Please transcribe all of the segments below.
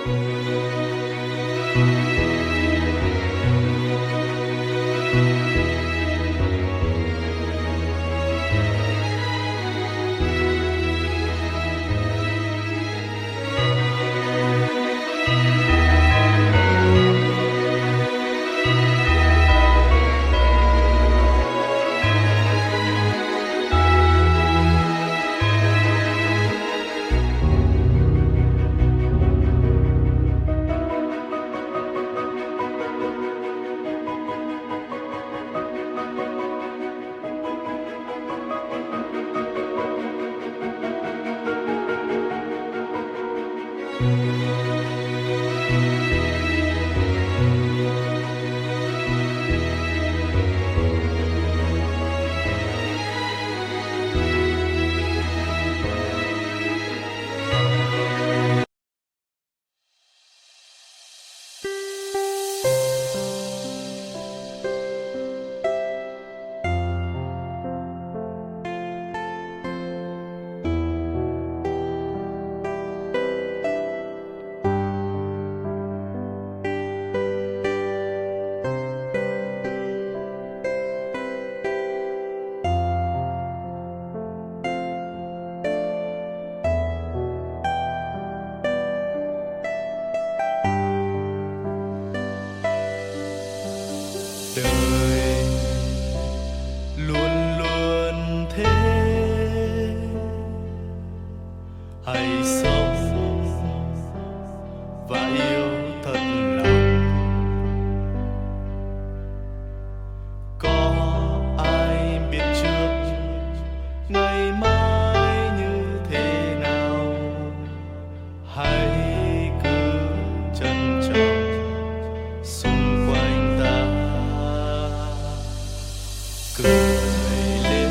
Đời luôn luôn thế, hãy sống và yêu thật lòng. Có ai biết trước ngày mai như thế nào, hãy cứ trân trọng xung quanh ta. Cười lên,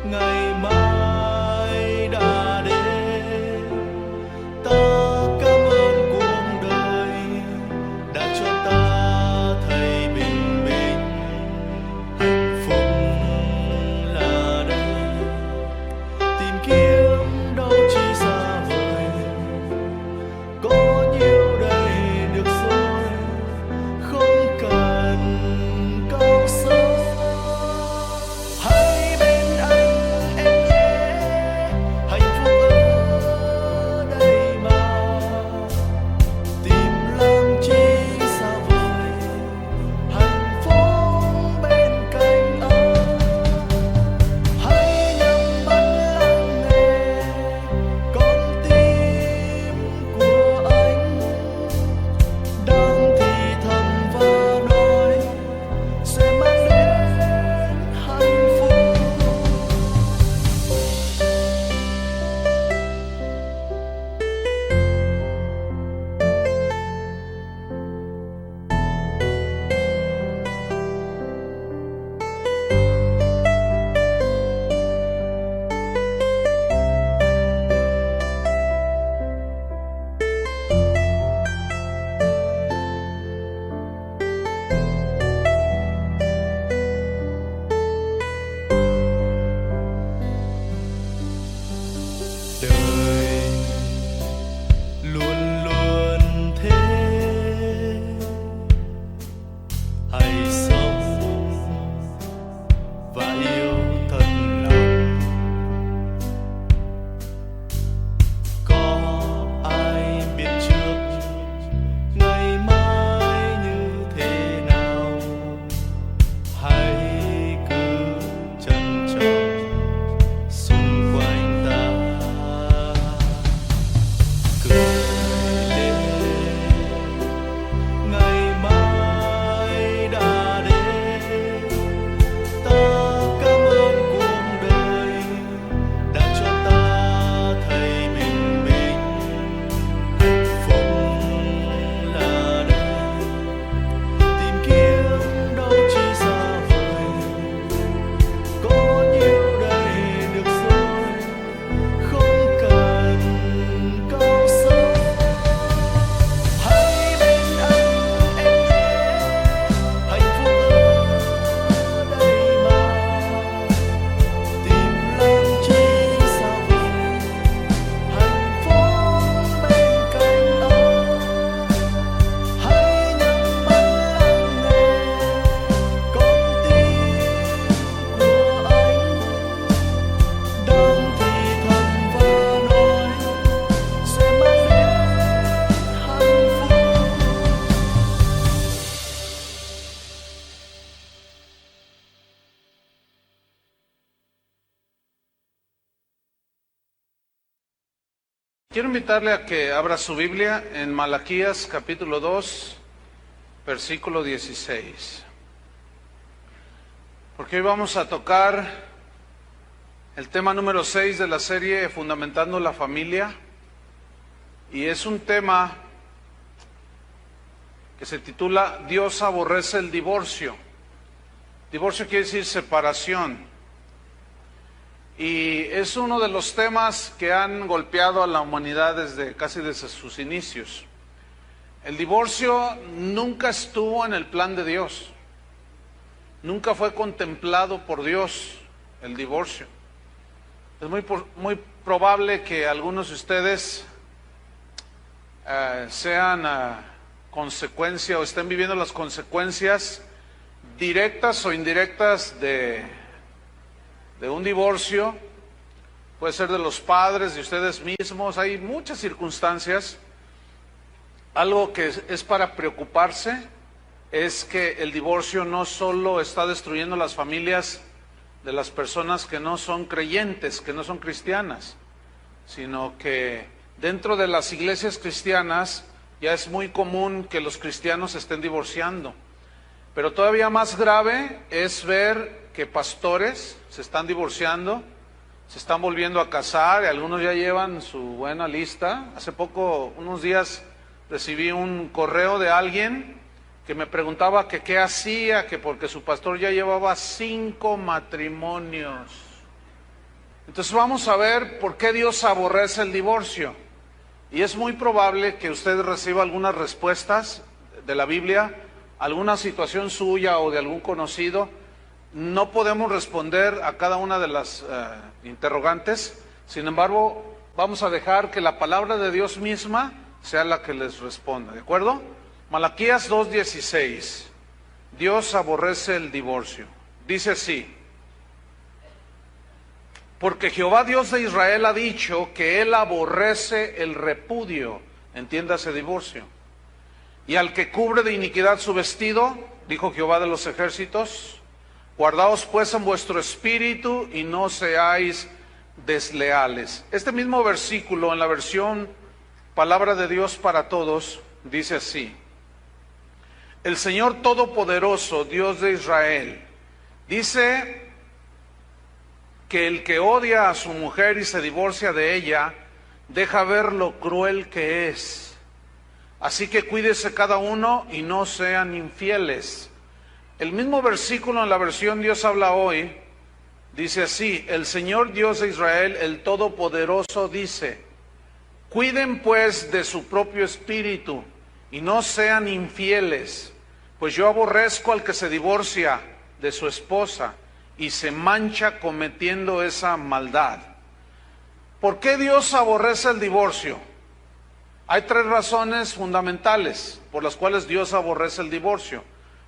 ngày mai đã đến. Ta cảm ơn cuộc đời đã cho ta thấy bình minh. Hạnh phúc là đây, tìm kiếm đâu chỉ xa vời. Quiero invitarle a que abra su Biblia en Malaquías capítulo 2, versículo 16. Porque hoy vamos a tocar el tema número 6 de la serie Fundamentando la Familia. Y es un tema que se titula Dios aborrece el divorcio. Divorcio quiere decir separación. Y es uno de los temas que han golpeado a la humanidad casi desde sus inicios. El divorcio nunca estuvo en el plan de Dios. Nunca fue contemplado por Dios el divorcio. Es muy probable que algunos de ustedes sean consecuencia o estén viviendo las consecuencias directas o indirectas de un divorcio. Puede ser de los padres, de ustedes mismos. Hay muchas circunstancias. Algo que es para preocuparse es que el divorcio no solo está destruyendo las familias de las personas que no son creyentes, que no son cristianas, sino que dentro de las iglesias cristianas ya es muy común que los cristianos se estén divorciando. Pero todavía más grave es ver que pastores se están divorciando, se están volviendo a casar, y algunos ya llevan su buena lista. Hace poco, unos días, recibí un correo de alguien que me preguntaba que qué hacía, que porque su pastor ya llevaba 5 matrimonios. Entonces vamos a ver por qué Dios aborrece el divorcio. Y es muy probable que usted reciba algunas respuestas de la Biblia, alguna situación suya o de algún conocido. No podemos responder a cada una de las interrogantes. Sin embargo, vamos a dejar que la palabra de Dios misma sea la que les responda, ¿de acuerdo? Malaquías 2:16. Dios aborrece el divorcio. Dice así: porque Jehová Dios de Israel ha dicho que Él aborrece el repudio, entiéndase divorcio, y al que cubre de iniquidad su vestido, dijo Jehová de los ejércitos. Guardaos pues en vuestro espíritu y no seáis desleales. Este mismo versículo en la versión Palabra de Dios para Todos dice así: el Señor Todopoderoso, Dios de Israel, dice que el que odia a su mujer y se divorcia de ella, deja ver lo cruel que es. Así que cuídese cada uno y no sean infieles. El mismo versículo en la versión Dios habla hoy, dice así: el Señor Dios de Israel, el Todopoderoso, dice: cuiden pues de su propio espíritu y no sean infieles, pues yo aborrezco al que se divorcia de su esposa y se mancha cometiendo esa maldad. ¿Por qué Dios aborrece el divorcio? Hay 3 razones fundamentales por las cuales Dios aborrece el divorcio.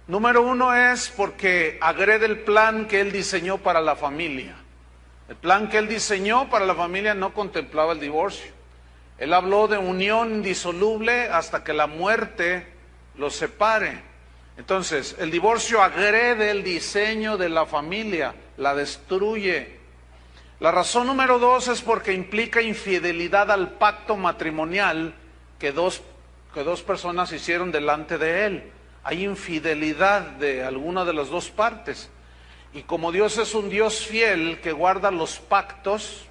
Número 1 es porque agrede el plan que Él diseñó para la familia. El plan que Él diseñó para la familia no contemplaba el divorcio. Él habló de unión indisoluble hasta que la muerte los separe. Entonces, el divorcio agrede el diseño de la familia, la destruye. La razón número 2 es porque implica infidelidad al pacto matrimonial que dos personas hicieron delante de Él. Hay infidelidad de alguna de las dos partes. Y como Dios es un Dios fiel que guarda los pactos,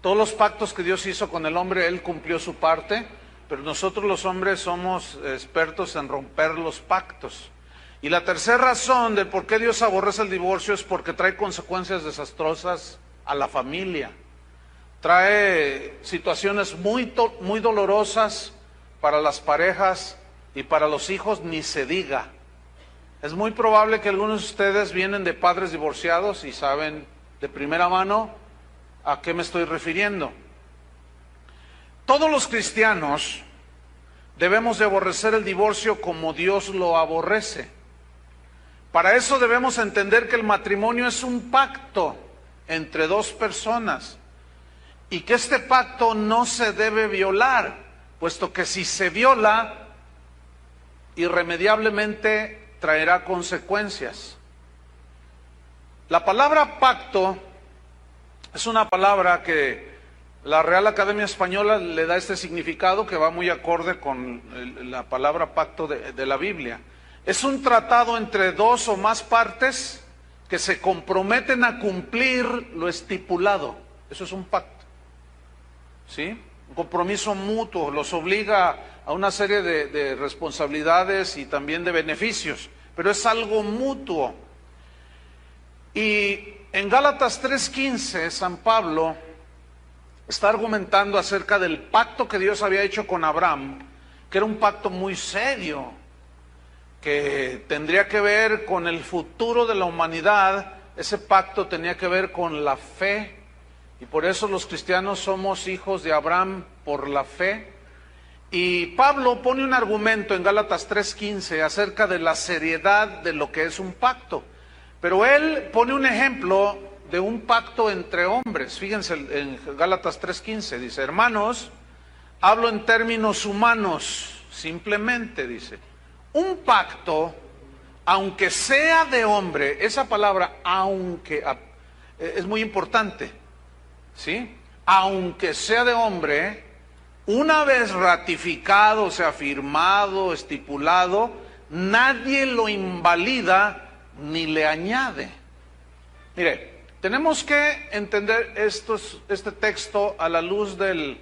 todos los pactos que Dios hizo con el hombre, Él cumplió su parte, pero nosotros los hombres somos expertos en romper los pactos. Y la tercera razón de por qué Dios aborrece el divorcio es porque trae consecuencias desastrosas a la familia. Trae situaciones muy dolorosas para las parejas y para los hijos, ni se diga. Es muy probable que algunos de ustedes vienen de padres divorciados y saben de primera mano a qué me estoy refiriendo. Todos los cristianos debemos de aborrecer el divorcio como Dios lo aborrece. Para eso debemos entender que el matrimonio es un pacto entre 2 personas y que este pacto no se debe violar, puesto que si se viola, irremediablemente traerá consecuencias. La palabra pacto es una palabra que La Real Academia Española le da este significado que va muy acorde con la palabra pacto de la Biblia. Es un tratado entre dos o más partes que se comprometen a cumplir lo estipulado. Eso es un pacto, ¿sí? Un compromiso mutuo, los obliga a una serie de responsabilidades y también de beneficios, pero es algo mutuo. Y en Gálatas 3:15, San Pablo está argumentando acerca del pacto que Dios había hecho con Abraham, que era un pacto muy serio, que tendría que ver con el futuro de la humanidad. Ese pacto tenía que ver con la fe, y por eso los cristianos somos hijos de Abraham por la fe. Y Pablo pone un argumento en Gálatas 3:15 acerca de la seriedad de lo que es un pacto, pero él pone un ejemplo de un pacto entre hombres. Fíjense en Gálatas 3:15, dice: hermanos, hablo en términos humanos, simplemente, dice, un pacto, aunque sea de hombre, esa palabra aunque es muy importante, ¿sí? Aunque sea de hombre, una vez ratificado, o sea, firmado, estipulado, nadie lo invalida ni le añade. Mire, tenemos que entender este texto a la luz del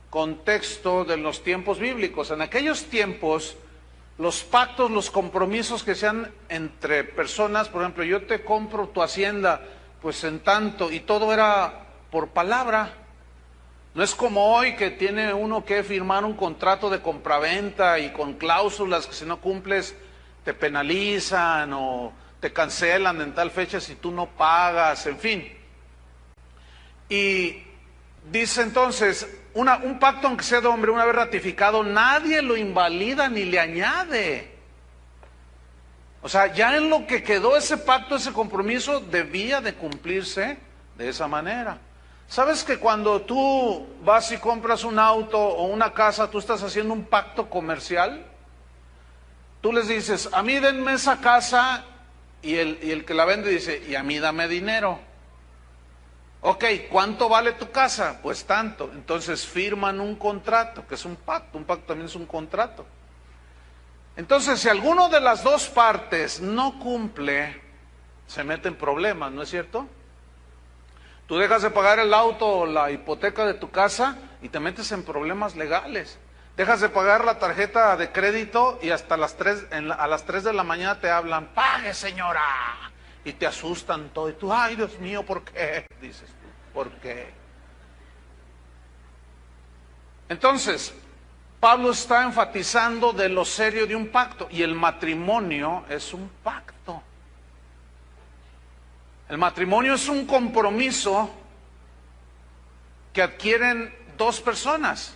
contexto de los tiempos bíblicos. En aquellos tiempos, los pactos, los compromisos que sean entre personas, por ejemplo, yo te compro tu hacienda, pues en tanto, y todo era por palabra. No es como hoy que tiene uno que firmar un contrato de compraventa y con cláusulas que si no cumples te penalizan o te cancelan en tal fecha si tú no pagas, en fin. Y dice entonces, un pacto aunque sea de hombre, una vez ratificado, nadie lo invalida ni le añade. O sea, ya en lo que quedó ese pacto, ese compromiso, debía de cumplirse de esa manera. ¿Sabes que cuando tú vas y compras un auto o una casa, tú estás haciendo un pacto comercial? Tú les dices, a mí denme esa casa, y el que la vende dice, y a mí dame dinero. Ok, ¿cuánto vale tu casa? Pues tanto. Entonces firman un contrato, que es un pacto también es un contrato. Entonces, si alguno de las dos partes no cumple, se mete en problemas, ¿no es cierto? Tú dejas de pagar el auto o la hipoteca de tu casa y te metes en problemas legales. Dejas de pagar la tarjeta de crédito y hasta a las 3 de la mañana te hablan, pague señora, y te asustan todo, y tú, ay Dios mío, ¿por qué? Dices tú, ¿por qué? Entonces, Pablo está enfatizando de lo serio de un pacto, y el matrimonio es un pacto. El matrimonio es un compromiso que adquieren dos personas.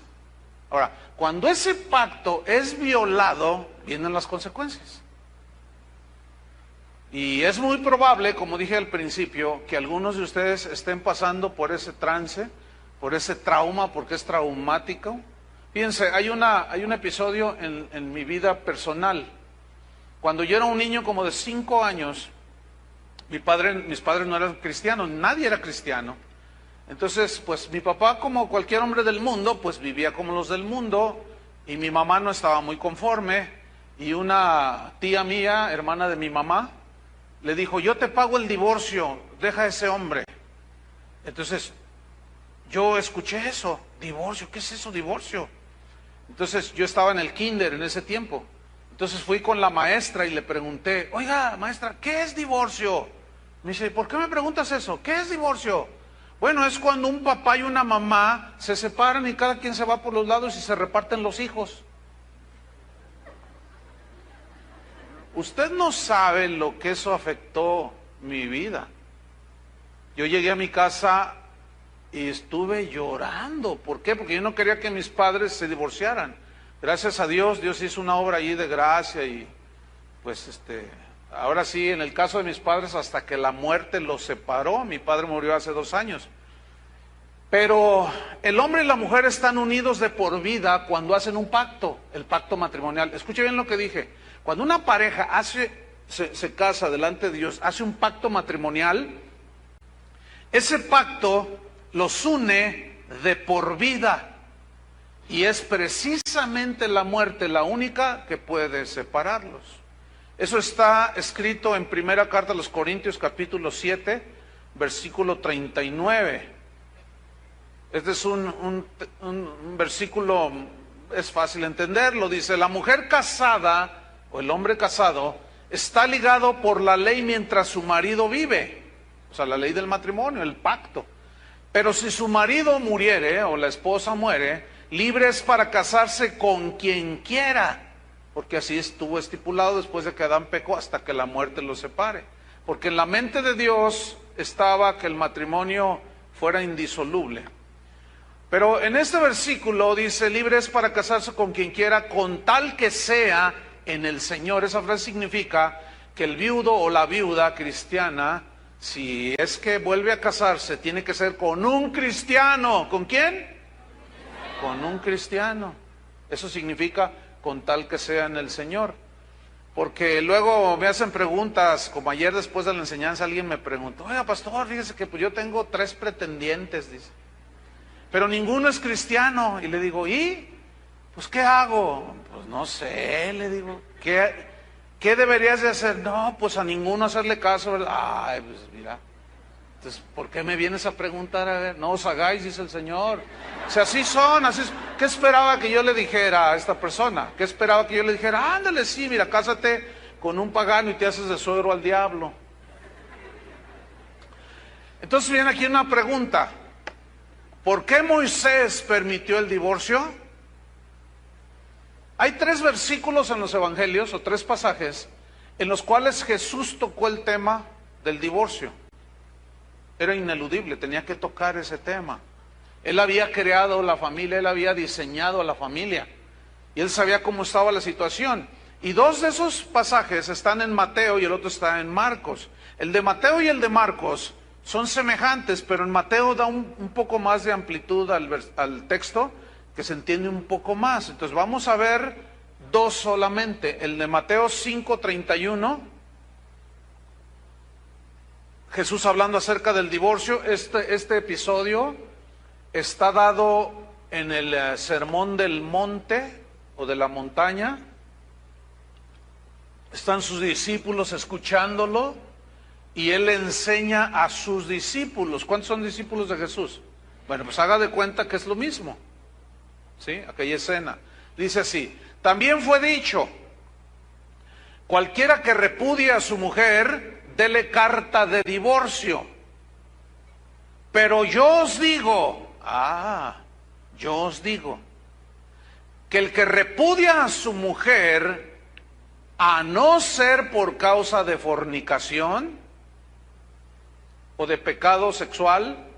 Ahora, cuando ese pacto es violado, vienen las consecuencias. Y es muy probable, como dije al principio, que algunos de ustedes estén pasando por ese trance, por ese trauma, porque es traumático. Fíjense, hay un episodio en mi vida personal. Cuando yo era un niño como de 5 años, mis padres no eran cristianos, nadie era cristiano. Entonces, pues mi papá, como cualquier hombre del mundo, pues vivía como los del mundo, y mi mamá no estaba muy conforme, y una tía mía, hermana de mi mamá, le dijo, yo te pago el divorcio, deja a ese hombre. Entonces, yo escuché eso, divorcio, ¿qué es eso, divorcio? Entonces, yo estaba en el kinder en ese tiempo. Entonces fui con la maestra y le pregunté, oiga, maestra, ¿qué es divorcio? Me dice, ¿por qué me preguntas eso? ¿Qué es divorcio? Bueno, es cuando un papá y una mamá se separan y cada quien se va por los lados y se reparten los hijos. Usted no sabe lo que eso afectó mi vida. Yo llegué a mi casa y estuve llorando. ¿Por qué? Porque yo no quería que mis padres se divorciaran. Gracias a Dios, Dios hizo una obra allí de gracia y pues ahora sí, en el caso de mis padres, hasta que la muerte los separó. Mi padre murió hace 2 años. Pero el hombre y la mujer están unidos de por vida cuando hacen un pacto, el pacto matrimonial. Escuche bien lo que dije. Cuando una pareja se casa delante de Dios, hace un pacto matrimonial, ese pacto los une de por vida. Y es precisamente la muerte la única que puede separarlos. Eso está escrito en primera carta a los Corintios capítulo 7, versículo 39. Este es un versículo, es fácil entenderlo. Dice, la mujer casada o el hombre casado está ligado por la ley mientras su marido vive. O sea, la ley del matrimonio, el pacto. Pero si su marido muriere o la esposa muere, libre es para casarse con quien quiera. Porque así estuvo estipulado después de que Adán pecó hasta que la muerte los separe. Porque en la mente de Dios estaba que el matrimonio fuera indisoluble. Pero en este versículo dice, libre es para casarse con quien quiera, con tal que sea en el Señor. Esa frase significa que el viudo o la viuda cristiana, si es que vuelve a casarse, tiene que ser con un cristiano. ¿Con quién? Con un cristiano. Eso significa con tal que sea en el Señor. Porque luego me hacen preguntas, como ayer después de la enseñanza alguien me preguntó, oiga pastor, fíjese que pues yo tengo 3 pretendientes, dice, pero ninguno es cristiano. Y le digo, ¿y? Pues ¿qué hago? Pues no sé, le digo, ¿qué deberías de hacer? No, pues a ninguno hacerle caso, ¿verdad? Ay, pues mira, entonces, ¿por qué me vienes a preguntar? A ver, no os hagáis, dice el Señor. O sea, así son, así es. ¿Qué esperaba que yo le dijera a esta persona? ¿Qué esperaba que yo le dijera? Ándale, sí, mira, cásate con un pagano y te haces de suegro al diablo. Entonces viene aquí una pregunta. ¿Por qué Moisés permitió el divorcio? Hay 3 versículos en los evangelios, o 3 pasajes, en los cuales Jesús tocó el tema del divorcio. Era ineludible, tenía que tocar ese tema. Él había creado la familia, él había diseñado la familia, y él sabía cómo estaba la situación. Y 2 de esos pasajes están en Mateo y el otro está en Marcos. El de Mateo y el de Marcos son semejantes, pero en Mateo da un poco más de amplitud al texto, que se entiende un poco más. Entonces vamos a ver 2 solamente. El de Mateo 5:31, Jesús hablando acerca del divorcio. Este episodio está dado en el Sermón del Monte o de la montaña. Están sus discípulos escuchándolo y él enseña a sus discípulos. ¿Cuántos son discípulos de Jesús? Bueno, pues haga de cuenta que es lo mismo. ¿Sí? Aquella escena. Dice así, también fue dicho, cualquiera que repudie a su mujer, dele carta de divorcio. Pero yo os digo, que el que repudia a su mujer, a no ser por causa de fornicación o de pecado sexual,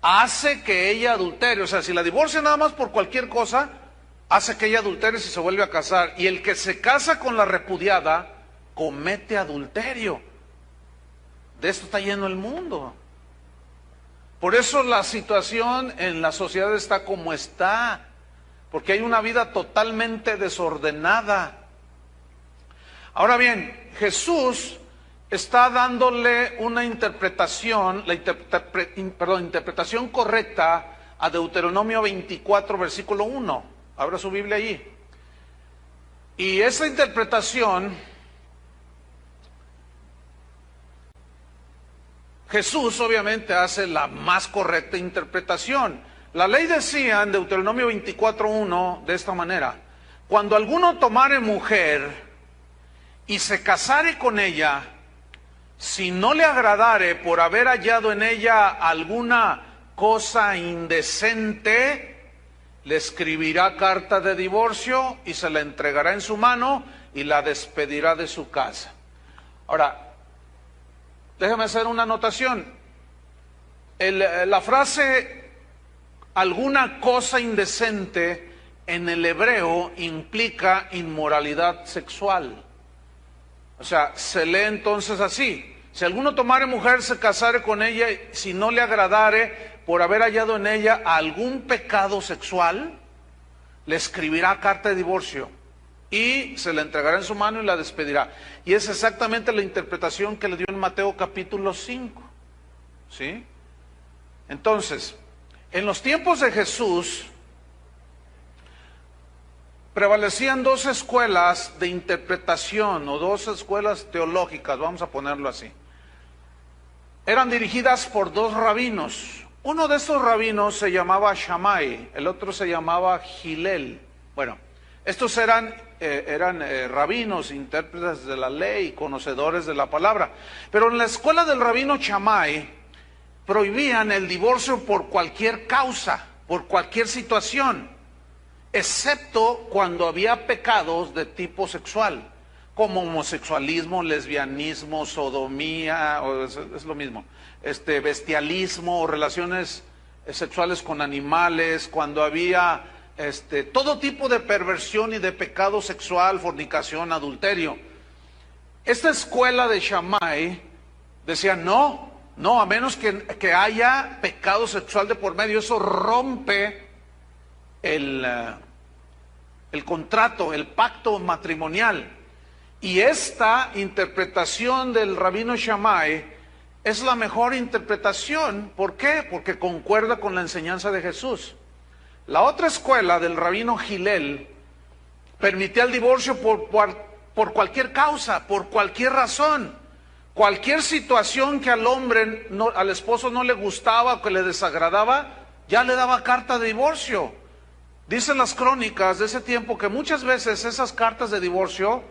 hace que ella adultere. O sea, si la divorcia nada más por cualquier cosa, hace que ella adultere si se vuelve a casar. Y el que se casa con la repudiada, comete adulterio. De esto está lleno el mundo. Por eso la situación en la sociedad está como está, porque hay una vida totalmente desordenada. Ahora bien, Jesús está dándole una interpretación, interpretación correcta a Deuteronomio 24, versículo 1. Abra su Biblia allí. Y esa interpretación, Jesús obviamente hace la más correcta interpretación. La ley decía en Deuteronomio 24:1 de esta manera: cuando alguno tomare mujer y se casare con ella, si no le agradare por haber hallado en ella alguna cosa indecente, le escribirá carta de divorcio y se la entregará en su mano y la despedirá de su casa. Ahora, déjame hacer una anotación. La frase alguna cosa indecente en el hebreo implica inmoralidad sexual. O sea, se lee entonces así: si alguno tomare mujer, se casare con ella, si no le agradare por haber hallado en ella algún pecado sexual, le escribirá carta de divorcio y se la entregará en su mano y la despedirá. Y es exactamente la interpretación que le dio en Mateo capítulo 5. ¿Sí? Entonces, En los tiempos de Jesús prevalecían dos escuelas de interpretación o dos escuelas teológicas, vamos a ponerlo así. Eran dirigidas por dos rabinos. Uno de estos rabinos se llamaba Shammai, el otro se llamaba Hillel. Bueno, estos eran rabinos, intérpretes de la ley, conocedores de la palabra. Pero en la escuela del rabino Shammai prohibían el divorcio por cualquier causa, por cualquier situación, excepto cuando había pecados de tipo sexual, como homosexualismo, lesbianismo, sodomía, es lo mismo, bestialismo, relaciones sexuales con animales, cuando había todo tipo de perversión y de pecado sexual, fornicación, adulterio. Esta escuela de Shammai decía no, a menos que haya pecado sexual de por medio, eso rompe el contrato, el pacto matrimonial. Y esta interpretación del rabino Shammai es la mejor interpretación. ¿Por qué? Porque concuerda con la enseñanza de Jesús. La otra escuela del rabino Hillel permitía el divorcio por cualquier causa, por cualquier razón. Cualquier situación que al esposo no le gustaba o que le desagradaba, ya le daba carta de divorcio. Dicen las crónicas de ese tiempo que muchas veces esas cartas de divorcio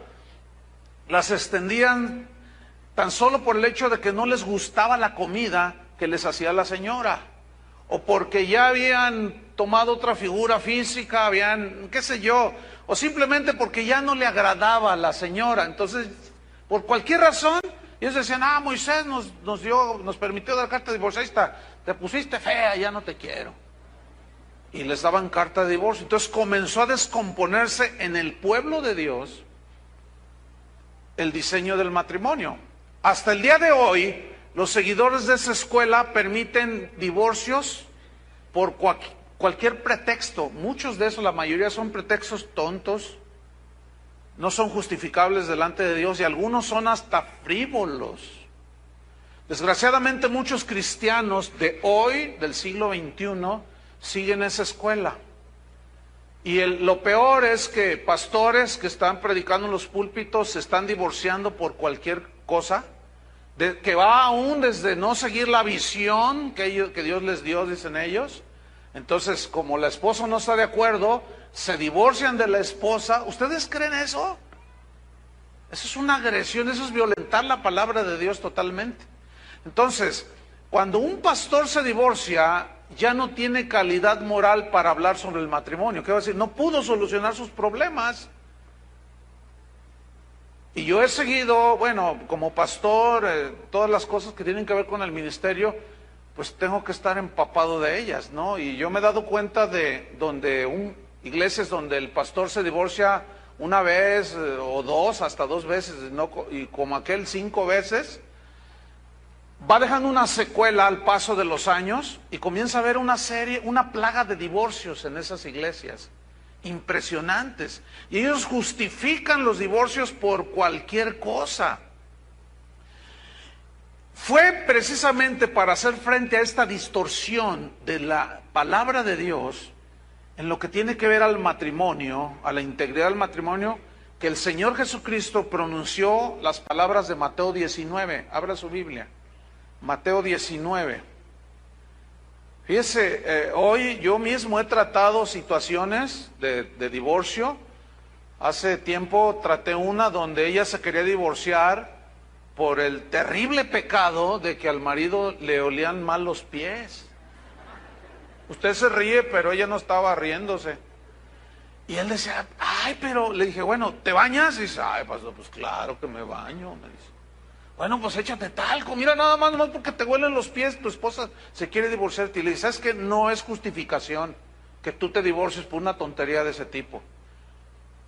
las extendían tan solo por el hecho de que no les gustaba la comida que les hacía la señora, o porque ya habían tomado otra figura física, qué sé yo, o simplemente porque ya no le agradaba a la señora. Entonces, por cualquier razón, ellos decían, Moisés nos permitió dar carta de divorcio, ahí está, te pusiste fea, ya no te quiero. Y les daban carta de divorcio. Entonces comenzó a descomponerse en el pueblo de Dios el diseño del matrimonio. Hasta el día de hoy, los seguidores de esa escuela permiten divorcios por cualquier pretexto. Muchos de esos, la mayoría son pretextos tontos, no son justificables delante de Dios, y algunos son hasta frívolos. Desgraciadamente muchos cristianos de hoy, del siglo XXI, siguen esa escuela. Y lo peor es que pastores que están predicando en los púlpitos se están divorciando por cualquier cosa, que va aún desde no seguir la visión que Dios les dio, dicen ellos. Entonces, como la esposa no está de acuerdo, se divorcian de la esposa. ¿Ustedes creen eso? Eso es una agresión, eso es violentar la palabra de Dios totalmente. Entonces, cuando un pastor se divorcia, ya no tiene calidad moral para hablar sobre el matrimonio. ¿Qué va a decir? No pudo solucionar sus problemas. Y yo he seguido, como pastor, todas las cosas que tienen que ver con el ministerio, pues tengo que estar empapado de ellas, ¿no? Y yo me he dado cuenta de iglesias donde el pastor se divorcia una vez o dos, hasta 2 veces, ¿no? Y como aquel 5 veces, va dejando una secuela al paso de los años y comienza a haber una plaga de divorcios en esas iglesias, impresionantes. Y ellos justifican los divorcios por cualquier cosa. Fue precisamente para hacer frente a esta distorsión de la palabra de Dios en lo que tiene que ver al matrimonio, a la integridad del matrimonio, que el Señor Jesucristo pronunció las palabras de Mateo 19. Abra su Biblia. Mateo 19. Fíjese, hoy yo mismo he tratado situaciones de divorcio. Hace tiempo traté una donde ella se quería divorciar por el terrible pecado de que al marido le olían mal los pies. Usted se ríe, pero ella no estaba riéndose. Y él decía, pero le dije, bueno, ¿te bañas? Y dice, pastor, pues claro que me baño, me dice. Bueno, pues échate talco, mira, nada más porque te huelen los pies, tu esposa se quiere divorciarte. Y le dice, ¿sabes qué? No es justificación que tú te divorcies por una tontería de ese tipo.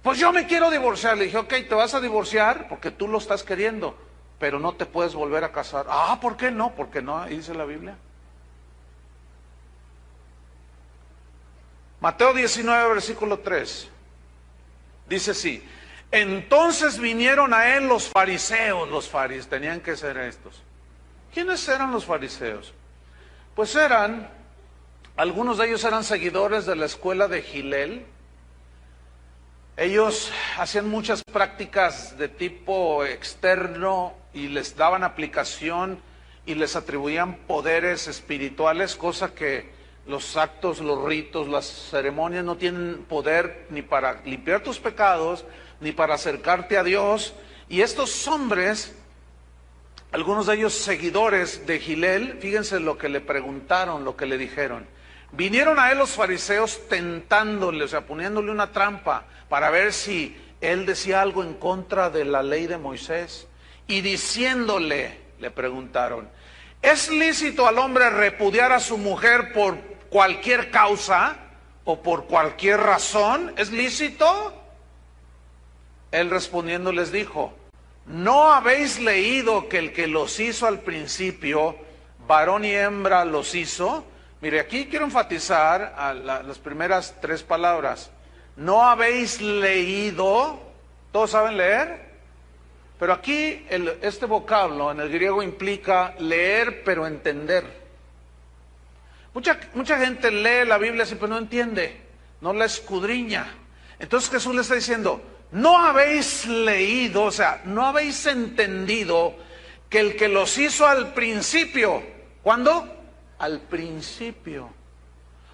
Pues yo me quiero divorciar. Le dije, ok, te vas a divorciar porque tú lo estás queriendo, pero no te puedes volver a casar. ¿Por qué no? Porque no, ahí dice la Biblia. Mateo 19, versículo 3. Dice así. Entonces vinieron a él los fariseos, tenían que ser estos. ¿Quiénes eran los fariseos? Pues eran Algunos de ellos eran seguidores de la escuela de Hillel. Ellos hacían muchas prácticas de tipo externo y les daban aplicación y les atribuían poderes espirituales, cosa que los actos, los ritos, las ceremonias no tienen poder ni para limpiar tus pecados, ni para acercarte a Dios. Y estos hombres, algunos de ellos seguidores de Hillel, fíjense lo que le preguntaron, lo que le dijeron. Vinieron a él los fariseos tentándole, o sea, poniéndole una trampa para ver si él decía algo en contra de la ley de Moisés. Y diciéndole, le preguntaron, ¿es lícito al hombre repudiar a su mujer por cualquier causa o por cualquier razón? ¿Es lícito? Él respondiendo les dijo, ¿no habéis leído que el que los hizo al principio, varón y hembra los hizo? Mire, aquí quiero enfatizar las primeras tres palabras. ¿No habéis leído? ¿Todos saben leer? Pero aquí este vocablo en el griego implica leer pero entender. Mucha gente lee la Biblia así pero no entiende, no la escudriña. Entonces Jesús le está diciendo, ¿no habéis leído, o sea, no habéis entendido que el que los hizo al principio? ¿Cuándo? Al principio.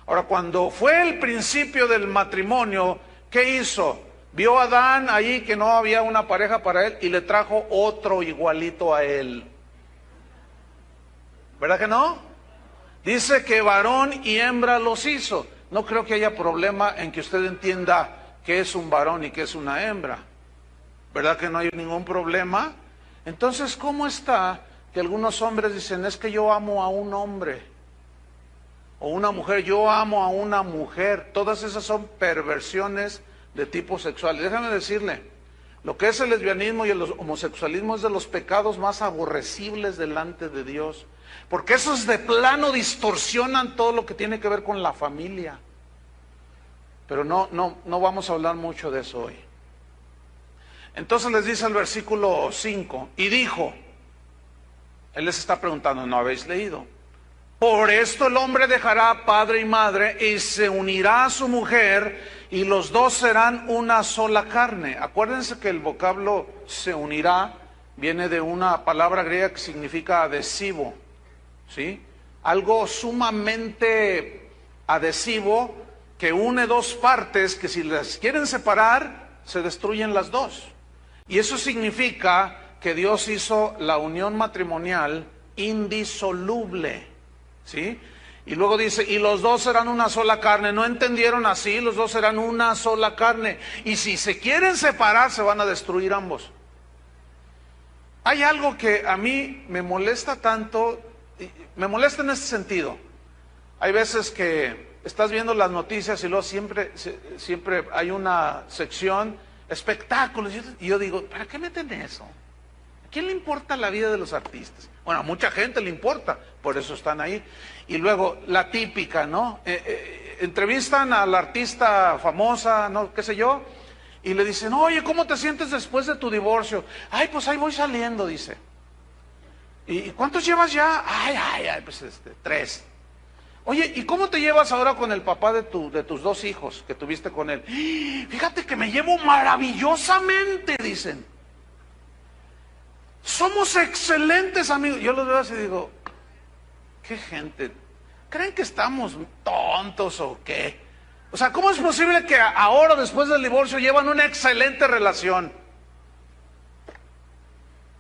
Ahora, cuando fue el principio del matrimonio, ¿qué hizo? Vio a Adán allí que no había una pareja para él y le trajo otro igualito a él. ¿Verdad que no? Dice que varón y hembra los hizo. No creo que haya problema en que usted entienda qué es un varón y qué es una hembra. ¿Verdad que no hay ningún problema? Entonces, ¿cómo está que algunos hombres dicen, es que yo amo a un hombre? O una mujer, yo amo a una mujer. Todas esas son perversiones de tipo sexual. Déjame decirle, lo que es el lesbianismo y el homosexualismo es de los pecados más aborrecibles delante de Dios. Porque esos de plano distorsionan todo lo que tiene que ver con la familia. Pero no vamos a hablar mucho de eso hoy. Entonces les dice el versículo 5, y dijo, él les está preguntando, ¿no habéis leído? Por esto el hombre dejará padre y madre y se unirá a su mujer y los dos serán una sola carne. Acuérdense que el vocablo se unirá viene de una palabra griega que significa adhesivo, ¿sí? Algo sumamente adhesivo que une dos partes que si las quieren separar se destruyen las dos. Y eso significa que Dios hizo la unión matrimonial indisoluble, ¿sí? Y luego dice, y los dos serán una sola carne. ¿No entendieron así? Los dos serán una sola carne. Y si se quieren separar, se van a destruir ambos. Hay algo que a mí me molesta tanto, me molesta en este sentido. Hay veces que estás viendo las noticias y luego siempre hay una sección, espectáculos, y yo digo, ¿para qué meten eso? ¿A quién le importa la vida de los artistas? Bueno, a mucha gente le importa, por eso están ahí. Y luego, la típica, ¿no? Entrevistan a la artista famosa, ¿no? ¿Qué sé yo? Y le dicen, oye, ¿cómo te sientes después de tu divorcio? Ay, pues ahí voy saliendo, dice. ¿Y cuántos llevas ya? Ay, pues 3. Oye, ¿y cómo te llevas ahora con el papá de tus 2 hijos que tuviste con él? Fíjate que me llevo maravillosamente, dicen. Somos excelentes amigos. Yo los veo así y digo, ¿qué gente? ¿Creen que estamos tontos o qué? O sea, ¿cómo es posible que ahora, después del divorcio, llevan una excelente relación?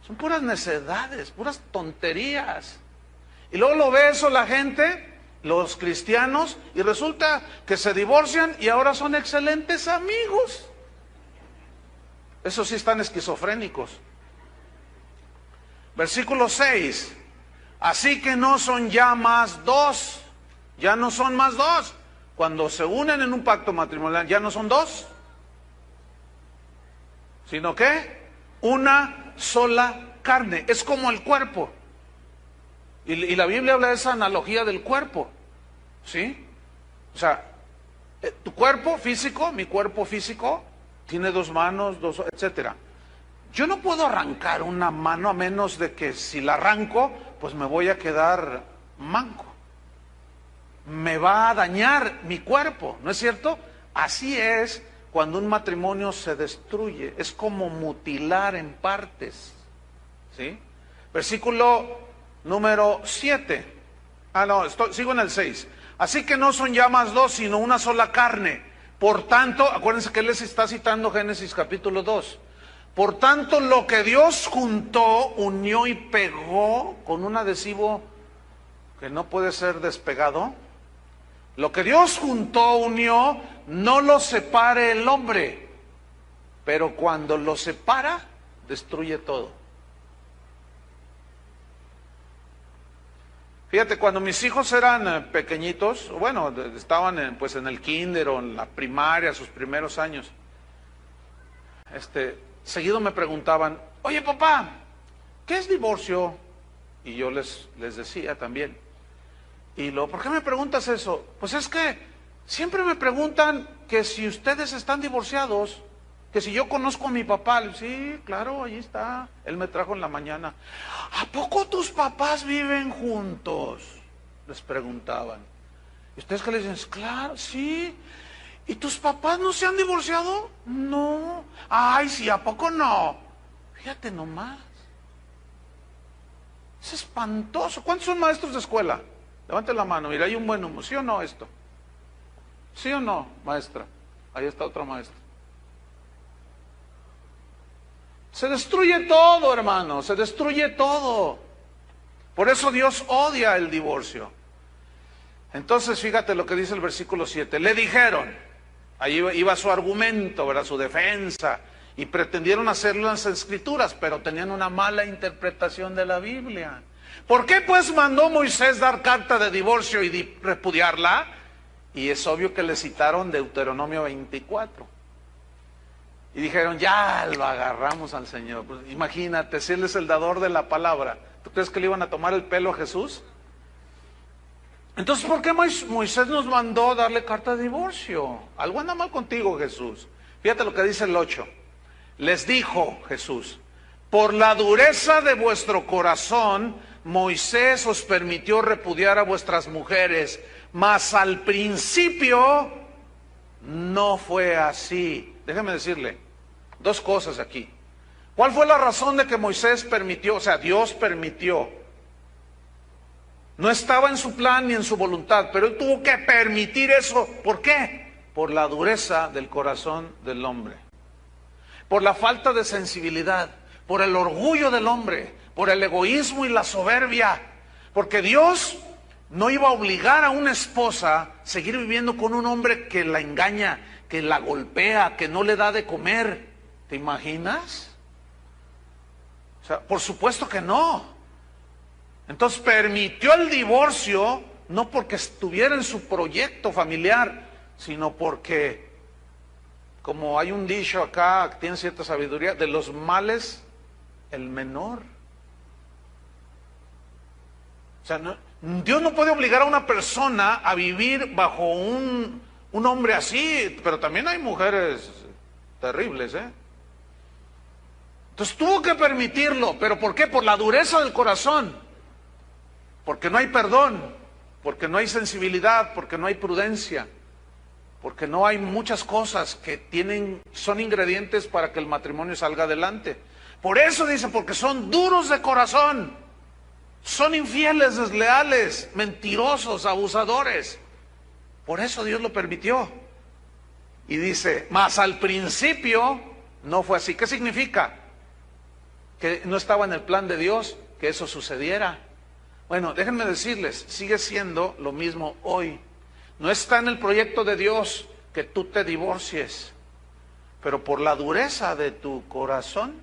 Son puras necedades, puras tonterías. Y luego lo ve eso la gente, los cristianos, y resulta que se divorcian y ahora son excelentes amigos. Esos sí están esquizofrénicos. Versículo 6. Así que no son ya más 2. Ya no son más 2. Cuando se unen en un pacto matrimonial, ya no son 2. ¿Sino qué? Una sola carne. Es como el cuerpo. Y la Biblia habla de esa analogía del cuerpo. ¿Sí? O sea, tu cuerpo físico, mi cuerpo físico, tiene 2 manos, 2, etcétera. Yo no puedo arrancar una mano a menos de que si la arranco, pues me voy a quedar manco. me va a dañar mi cuerpo, ¿no es cierto? Así es cuando un matrimonio se destruye, es como mutilar en partes, ¿sí? Versículo número 7. Sigo en el 6. Así que no son ya más dos, sino una sola carne. Por tanto, acuérdense que él les está citando Génesis capítulo 2. Por tanto, lo que Dios juntó, unió y pegó con un adhesivo que no puede ser despegado. Lo que Dios juntó, unió, no lo separe el hombre. Pero cuando lo separa, destruye todo. Fíjate, cuando mis hijos eran pequeñitos, bueno, estaban en el kinder o en la primaria, sus primeros años, seguido me preguntaban, oye papá, ¿qué es divorcio? Y yo les decía también. Y luego, ¿por qué me preguntas eso? Pues es que siempre me preguntan que si ustedes están divorciados, que si yo conozco a mi papá. Sí, claro, allí está, él me trajo en la mañana. ¿A poco tus papás viven juntos? Les preguntaban. ¿Y ustedes qué les dicen? Claro, sí. ¿Y tus papás no se han divorciado? No. Ay, sí, ¿a poco no? Fíjate nomás. Es espantoso. ¿Cuántos son maestros de escuela? Levanten la mano, mira, hay un buen número. ¿Sí o no esto? ¿Sí o no, maestra? Ahí está otra maestra. Se destruye todo, hermano, se destruye todo. Por eso Dios odia el divorcio. Entonces, fíjate lo que dice el versículo 7. Le dijeron, ahí iba su argumento, ¿verdad? Su defensa, y pretendieron hacerlo en las escrituras, pero tenían una mala interpretación de la Biblia. ¿Por qué pues mandó Moisés dar carta de divorcio y repudiarla? Y es obvio que le citaron Deuteronomio 24. Y dijeron, ya lo agarramos al Señor. Pues imagínate, si Él es el dador de la palabra, ¿tú crees que le iban a tomar el pelo a Jesús? Entonces, ¿por qué Moisés nos mandó darle carta de divorcio? Algo anda mal contigo, Jesús. Fíjate lo que dice el 8. Les dijo Jesús, por la dureza de vuestro corazón, Moisés os permitió repudiar a vuestras mujeres, mas al principio no fue así. Déjeme decirle dos cosas aquí. ¿Cuál fue la razón de que Moisés permitió, o sea, Dios permitió? No estaba en su plan ni en su voluntad, pero Él tuvo que permitir eso. ¿Por qué? Por la dureza del corazón del hombre. Por la falta de sensibilidad, por el orgullo del hombre, por el egoísmo y la soberbia. Porque Dios no iba a obligar a una esposa a seguir viviendo con un hombre que la engaña, que la golpea, que no le da de comer. ¿Te imaginas? O sea, por supuesto que no. Entonces permitió el divorcio, no porque estuviera en su proyecto familiar, sino porque, como hay un dicho acá, que tiene cierta sabiduría, de los males, el menor. O sea, Dios no puede obligar a una persona a vivir bajo un hombre así, pero también hay mujeres terribles, ¿eh? Entonces tuvo que permitirlo, ¿pero por qué? Por la dureza del corazón, porque no hay perdón, porque no hay sensibilidad, porque no hay prudencia, porque no hay muchas cosas que son ingredientes para que el matrimonio salga adelante. Por eso dice, porque son duros de corazón, son infieles, desleales, mentirosos, abusadores. Por eso Dios lo permitió. Y dice, mas al principio no fue así. ¿Qué significa? Que no estaba en el plan de Dios que eso sucediera. Bueno, déjenme decirles, sigue siendo lo mismo hoy. No está en el proyecto de Dios que tú te divorcies, pero por la dureza de tu corazón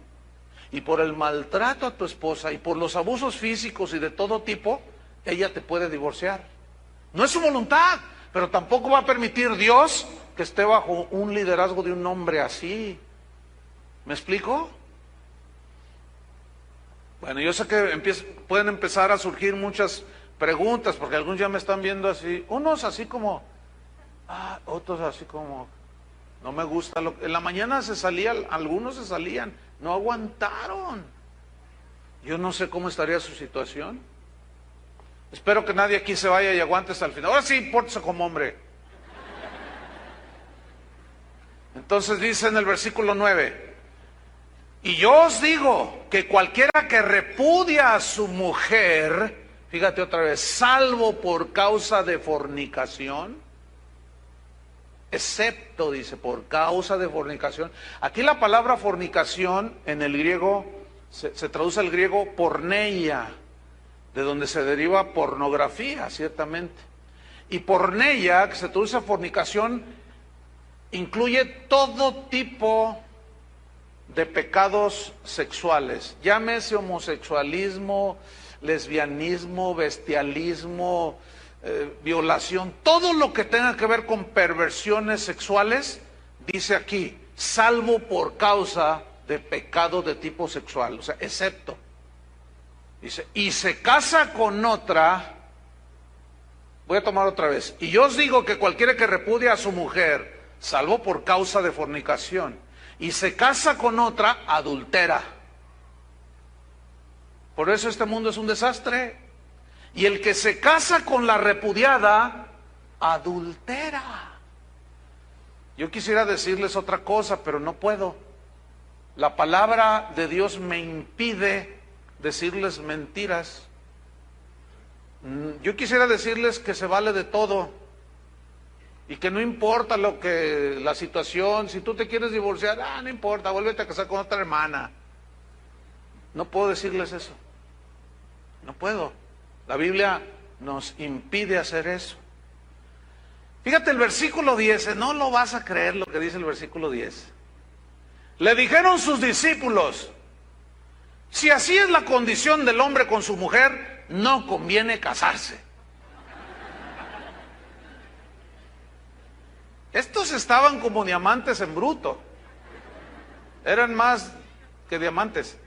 y por el maltrato a tu esposa y por los abusos físicos y de todo tipo, ella te puede divorciar. No es su voluntad, pero tampoco va a permitir Dios que esté bajo un liderazgo de un hombre así. ¿Me explico? Bueno, yo sé que pueden empezar a surgir muchas preguntas, porque algunos ya me están viendo así, unos así como, otros así como, no me gusta. En la mañana algunos se salían, no aguantaron. Yo no sé cómo estaría su situación. Espero que nadie aquí se vaya y aguante hasta el final. Ahora sí, pórtese como hombre. Entonces dice en el versículo 9: y yo os digo que cualquiera que repudia a su mujer, fíjate otra vez, salvo por causa de fornicación, excepto, dice, por causa de fornicación. Aquí la palabra fornicación en el griego, se traduce al griego porneia, de donde se deriva pornografía, ciertamente. Y porneia, que se traduce a fornicación, incluye todo tipo de pecados sexuales, llámese homosexualismo, lesbianismo, bestialismo, violación, todo lo que tenga que ver con perversiones sexuales, dice aquí, salvo por causa de pecado de tipo sexual, o sea, excepto. Dice, y se casa con otra, voy a tomar otra vez, y yo os digo que cualquiera que repudia a su mujer, salvo por causa de fornicación, y se casa con otra, adultera. Por eso este mundo es un desastre. Y el que se casa con la repudiada, adultera. Yo quisiera decirles otra cosa, pero no puedo. La palabra de Dios me impide decirles mentiras. Yo quisiera decirles que se vale de todo y que no importa lo que la situación. Si tú te quieres divorciar, no importa, vuélvete a casar con otra hermana. No puedo decirles eso. No puedo. La Biblia nos impide hacer eso. Fíjate el versículo 10, no lo vas a creer lo que dice el versículo 10. Le dijeron sus discípulos, si así es la condición del hombre con su mujer, no conviene casarse. Estos estaban como diamantes en bruto. Eran más que diamantes.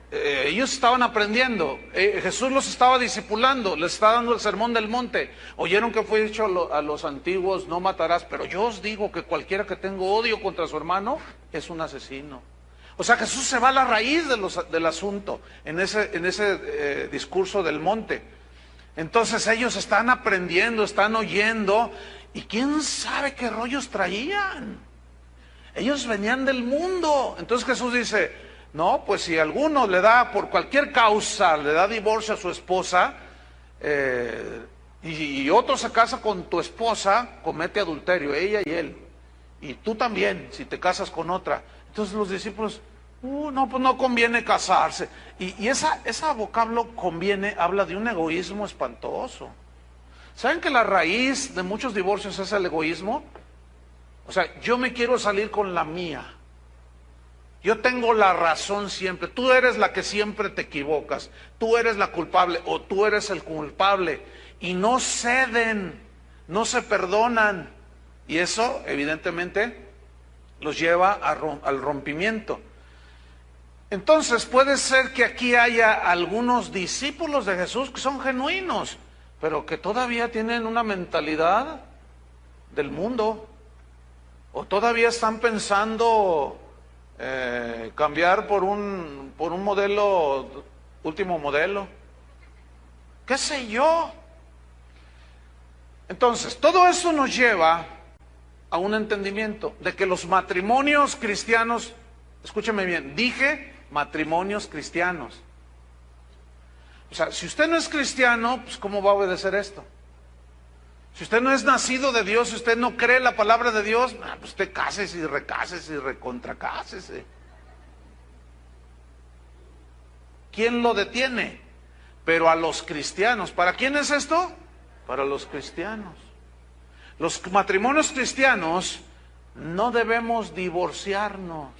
Ellos estaban aprendiendo, Jesús los estaba discipulando, les estaba dando el sermón del monte. Oyeron que fue dicho a los antiguos, no matarás, pero yo os digo que cualquiera que tenga odio contra su hermano es un asesino. O sea, Jesús se va a la raíz del asunto en ese discurso del monte. Entonces ellos están aprendiendo, están oyendo, y quién sabe qué rollos traían. Ellos venían del mundo. Entonces Jesús dice, no, pues si alguno le da, por cualquier causa, le da divorcio a su esposa, y otro se casa con tu esposa, comete adulterio, ella y él. Y tú también, si te casas con otra. Entonces los discípulos, no, pues no conviene casarse. Y esa vocablo conviene, habla de un egoísmo espantoso. ¿Saben que la raíz de muchos divorcios es el egoísmo? O sea, yo me quiero salir con la mía. Yo tengo la razón siempre. Tú eres la que siempre te equivocas. Tú eres la culpable o tú eres el culpable. Y no ceden, no se perdonan. Y eso, evidentemente, los lleva al rompimiento. Entonces, puede ser que aquí haya algunos discípulos de Jesús que son genuinos, pero que todavía tienen una mentalidad del mundo. O todavía están pensando cambiar por un modelo, último modelo, qué sé yo. Entonces, todo eso nos lleva a un entendimiento de que los matrimonios cristianos, escúcheme bien, dije matrimonios cristianos. O sea, si usted no es cristiano, pues ¿cómo va a obedecer esto? Si usted no es nacido de Dios, si usted no cree la palabra de Dios, pues usted cásese y recásese y recontracásese. ¿Quién lo detiene? Pero a los cristianos. ¿Para quién es esto? Para los cristianos. Los matrimonios cristianos no debemos divorciarnos.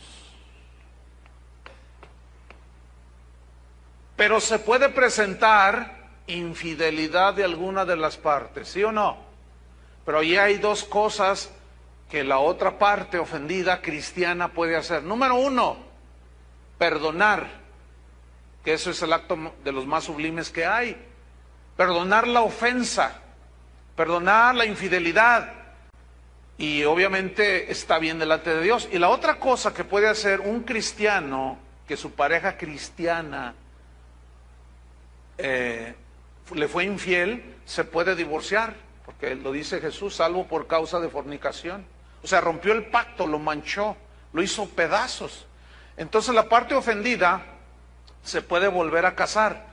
Pero se puede presentar infidelidad de alguna de las partes, ¿sí o no? Pero ahí hay dos cosas que la otra parte ofendida cristiana puede hacer. Número uno, perdonar, que eso es el acto de los más sublimes que hay. Perdonar la ofensa, perdonar la infidelidad. Y obviamente está bien delante de Dios. Y la otra cosa que puede hacer un cristiano, que su pareja cristiana le fue infiel, se puede divorciar, porque lo dice Jesús, salvo por causa de fornicación. O sea, rompió el pacto, lo manchó, lo hizo pedazos. Entonces la parte ofendida se puede volver a casar.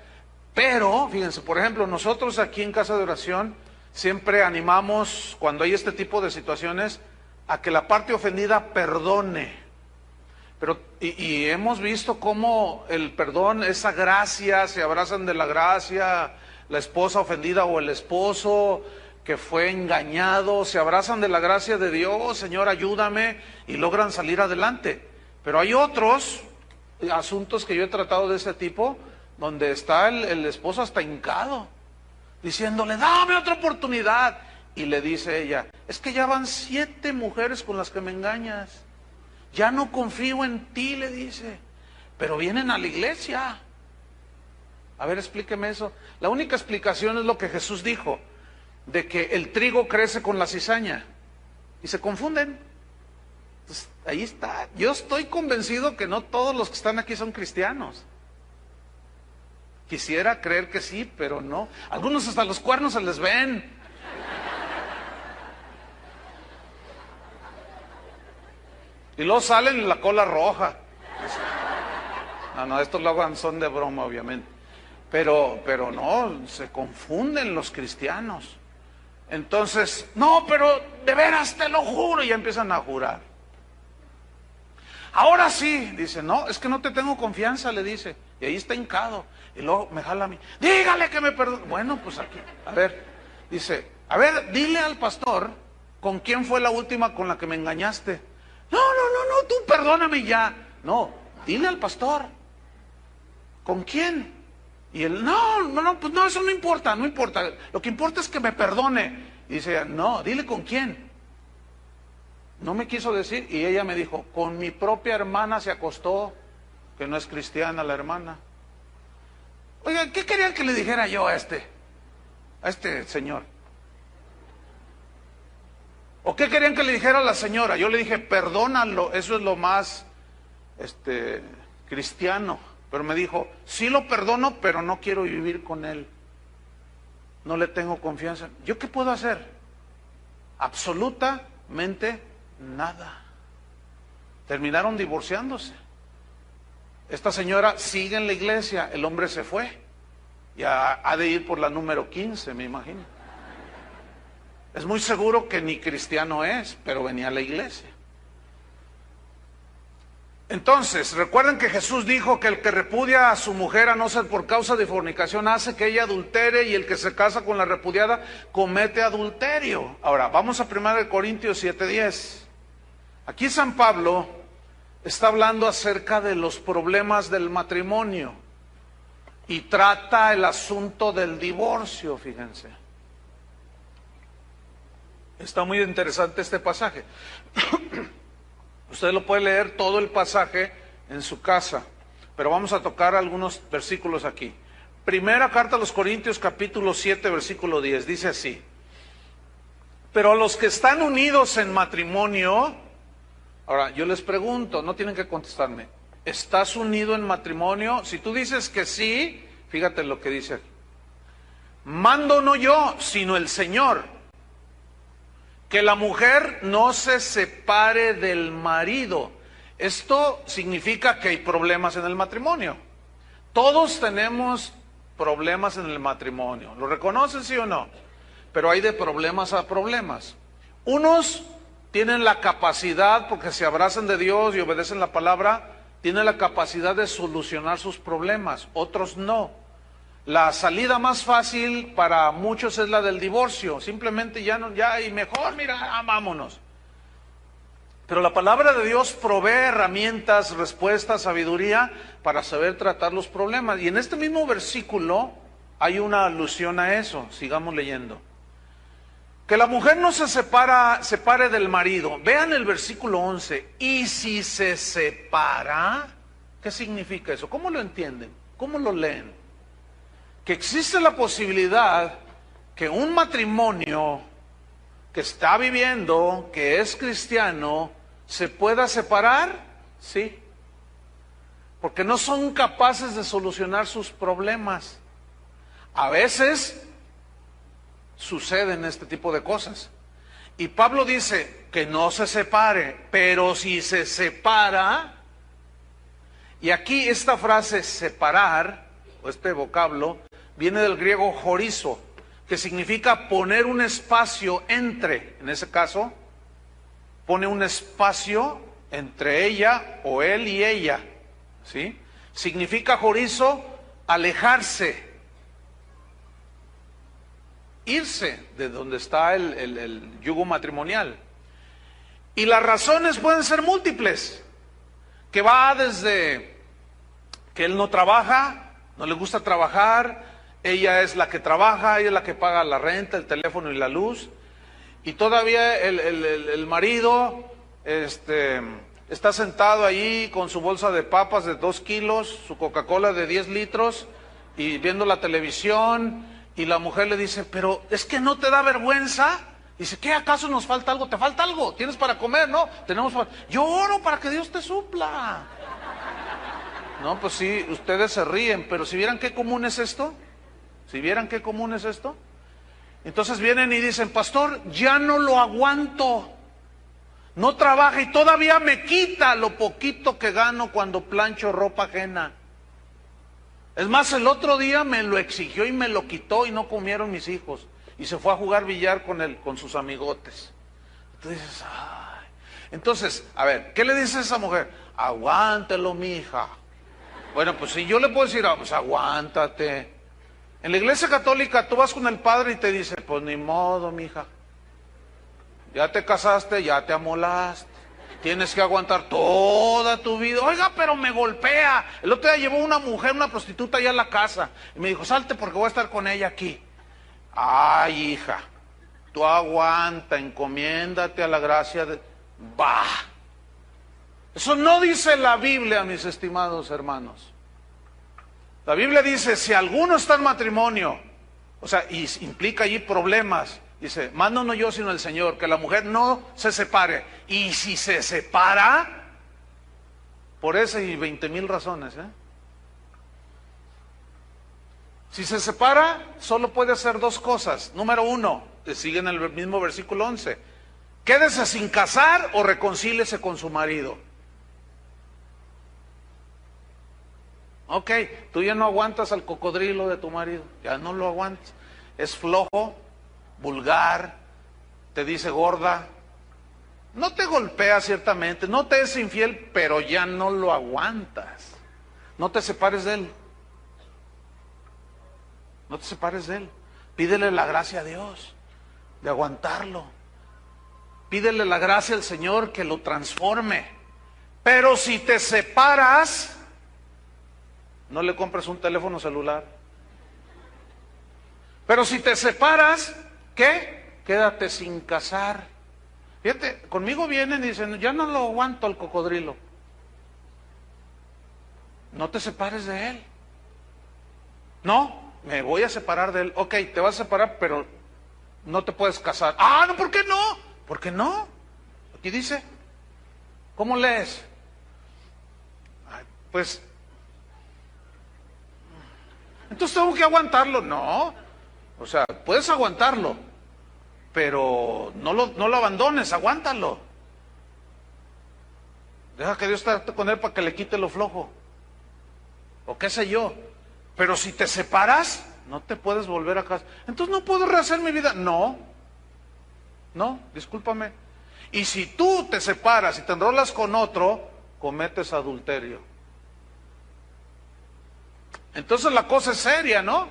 Pero, fíjense, por ejemplo, nosotros aquí en Casa de Oración siempre animamos, cuando hay este tipo de situaciones, a que la parte ofendida perdone. Pero, y hemos visto cómo el perdón, esa gracia, se abrazan de la gracia, la esposa ofendida o el esposo que fue engañado, se abrazan de la gracia de Dios, Señor, ayúdame, y logran salir adelante. Pero hay otros asuntos que yo he tratado de ese tipo, donde está el esposo hasta hincado, diciéndole, dame otra oportunidad. Y le dice ella, es que ya van 7 mujeres con las que me engañas. Ya no confío en ti, le dice. Pero vienen a la iglesia. A ver, explíqueme eso. La única explicación es lo que Jesús dijo, de que el trigo crece con la cizaña. Y se confunden. Entonces, ahí está. Yo estoy convencido que no todos los que están aquí son cristianos. Quisiera creer que sí, pero no. Algunos hasta los cuernos se les ven. Y luego salen en la cola roja. No, estos lo hagan, son de broma, obviamente. Pero no, se confunden los cristianos. Entonces, no, pero de veras te lo juro, y ya empiezan a jurar. Ahora sí, dice, no, es que no te tengo confianza, le dice. Y ahí está hincado. Y luego me jala a mí, dígale que me perdone. Bueno, pues aquí, a ver, dice, a ver, dile al pastor con quién fue la última con la que me engañaste. No, tú perdóname ya. No, dile al pastor. ¿Con quién? Y él, no, pues no, eso no importa. Lo que importa es que me perdone. Y dice, no, dile con quién. No me quiso decir, y ella me dijo, con mi propia hermana se acostó, que no es cristiana la hermana. Oiga, ¿qué querían que le dijera yo a este señor? ¿O qué querían que le dijera a la señora? Yo le dije, perdónalo, eso es lo más cristiano. Pero me dijo, sí lo perdono, pero no quiero vivir con él. No le tengo confianza. ¿Yo qué puedo hacer? Absolutamente nada. Terminaron divorciándose. Esta señora sigue en la iglesia, el hombre se fue. Ya ha de ir por la número 15, me imagino. Es muy seguro que ni cristiano es, pero venía a la iglesia. Entonces, recuerden que Jesús dijo que el que repudia a su mujer a no ser por causa de fornicación hace que ella adultere, y el que se casa con la repudiada comete adulterio. Ahora, vamos a 1 Corintios 7:10. Aquí San Pablo está hablando acerca de los problemas del matrimonio y trata el asunto del divorcio, fíjense. Está muy interesante este pasaje. Usted lo puede leer todo el pasaje en su casa, pero vamos a tocar algunos versículos aquí. Primera carta a los Corintios, capítulo 7, versículo 10, dice así: pero a los que están unidos en matrimonio, ahora yo les pregunto, no tienen que contestarme, ¿estás unido en matrimonio? Si tú dices que sí, fíjate lo que dice aquí: mando no yo, sino el Señor, que la mujer no se separe del marido. Esto significa que hay problemas en el matrimonio. Todos tenemos problemas en el matrimonio. ¿Lo reconocen, sí o no? Pero hay de problemas a problemas. Unos tienen la capacidad, porque se abrazan de Dios y obedecen la palabra, tienen la capacidad de solucionar sus problemas. Otros no. La salida más fácil para muchos es la del divorcio. Simplemente y mejor, mira, vámonos. Pero la palabra de Dios provee herramientas, respuestas, sabiduría para saber tratar los problemas. Y en este mismo versículo hay una alusión a eso. Sigamos leyendo. Que la mujer no se separe del marido. Vean el versículo 11. Y si se separa, ¿qué significa eso? ¿Cómo lo entienden? ¿Cómo lo leen? Que existe la posibilidad que un matrimonio que está viviendo, que es cristiano, se pueda separar, sí, porque no son capaces de solucionar sus problemas. A veces suceden este tipo de cosas. Y Pablo dice que no se separe, pero si se separa, y aquí esta frase separar, o este vocablo, viene del griego horizo, que significa poner un espacio entre, en ese caso, pone un espacio entre ella o él y ella, ¿sí? Significa horizo, alejarse, irse de donde está el yugo matrimonial. Y las razones pueden ser múltiples, que va desde que él no trabaja, no le gusta trabajar, ella es la que trabaja, ella es la que paga la renta, el teléfono y la luz, y todavía el marido está sentado ahí con su bolsa de papas de 2 kilos, su Coca-Cola de 10 litros, y viendo la televisión, y la mujer le dice, pero es que no te da vergüenza. Dice, ¿qué acaso nos falta algo? ¿Te falta algo? ¿Tienes para comer? No, tenemos para... Yo oro para que Dios te supla. No, pues sí, ustedes se ríen, pero si vieran qué común es esto, si vieran qué común es esto, entonces vienen y dicen, pastor, ya no lo aguanto, no trabaja y todavía me quita lo poquito que gano cuando plancho ropa ajena. Es más, el otro día me lo exigió y me lo quitó y no comieron mis hijos. Y se fue a jugar billar con sus amigotes. Entonces, ay. Entonces, a ver, ¿qué le dice a esa mujer? Aguántelo, mija. Bueno, pues si yo le puedo decir, pues aguántate. En la iglesia católica tú vas con el padre y te dice, pues ni modo, mija. Ya te casaste, ya te amolaste. Tienes que aguantar toda tu vida. Oiga, pero me golpea. El otro día llevó una mujer, una prostituta allá a la casa. Y me dijo, salte porque voy a estar con ella aquí. Ay, hija, tú aguanta, encomiéndate a la gracia de... Bah. Eso no dice la Biblia, mis estimados hermanos. La Biblia dice, si alguno está en matrimonio, o sea, y implica allí problemas, dice, mando no yo sino el Señor, que la mujer no se separe. Y si se separa, por ese y 20,000 razones, Si se separa, solo puede hacer 2 cosas. Número 1, sigue en el mismo versículo 11. Quédese sin casar o reconcíliese con su marido. Ok, tú ya no aguantas al cocodrilo de tu marido, ya no lo aguantas. Es flojo, vulgar, te dice gorda. No te golpea ciertamente, no te es infiel, pero ya no lo aguantas. No te separes de él. No te separes de él. Pídele la gracia a Dios de aguantarlo. Pídele la gracia al Señor que lo transforme. Pero si te separas, no le compres un teléfono celular. Pero si te separas, ¿qué? Quédate sin casar. Fíjate, conmigo vienen y dicen, ya no lo aguanto al cocodrilo. No te separes de él. No, me voy a separar de él. Ok, te vas a separar, pero no te puedes casar. Ah, no, ¿por qué no? ¿Por qué no? Aquí dice. ¿Cómo lees? Ay, pues, entonces tengo que aguantarlo. No, o sea, puedes aguantarlo, pero no lo abandones, aguántalo. Deja que Dios esté con él para que le quite lo flojo. O qué sé yo. Pero si te separas, no te puedes volver a casa. Entonces no puedo rehacer mi vida. No, discúlpame. Y si tú te separas y te enrolas con otro, cometes adulterio. Entonces la cosa es seria, ¿no?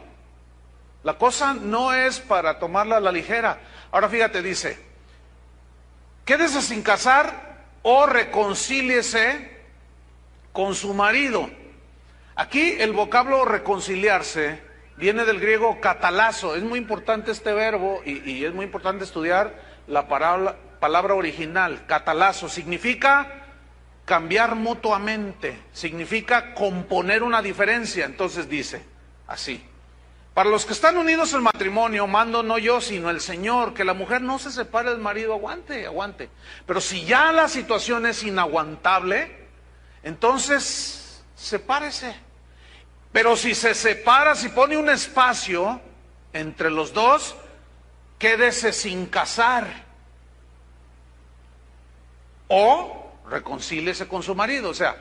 La cosa no es para tomarla a la ligera. Ahora fíjate, dice, quédese sin casar o reconcíliese con su marido. Aquí el vocablo reconciliarse viene del griego catalazo. Es muy importante este verbo y es muy importante estudiar la palabra original. Catalazo significa cambiar mutuamente, significa componer una diferencia. Entonces dice así: para los que están unidos en matrimonio, mando no yo sino el Señor, que la mujer no se separe del marido. Aguante. Pero si ya la situación es inaguantable, entonces sepárese. Pero si se separa, si pone un espacio entre los dos, quédese sin casar. O reconcíliese con su marido. O sea,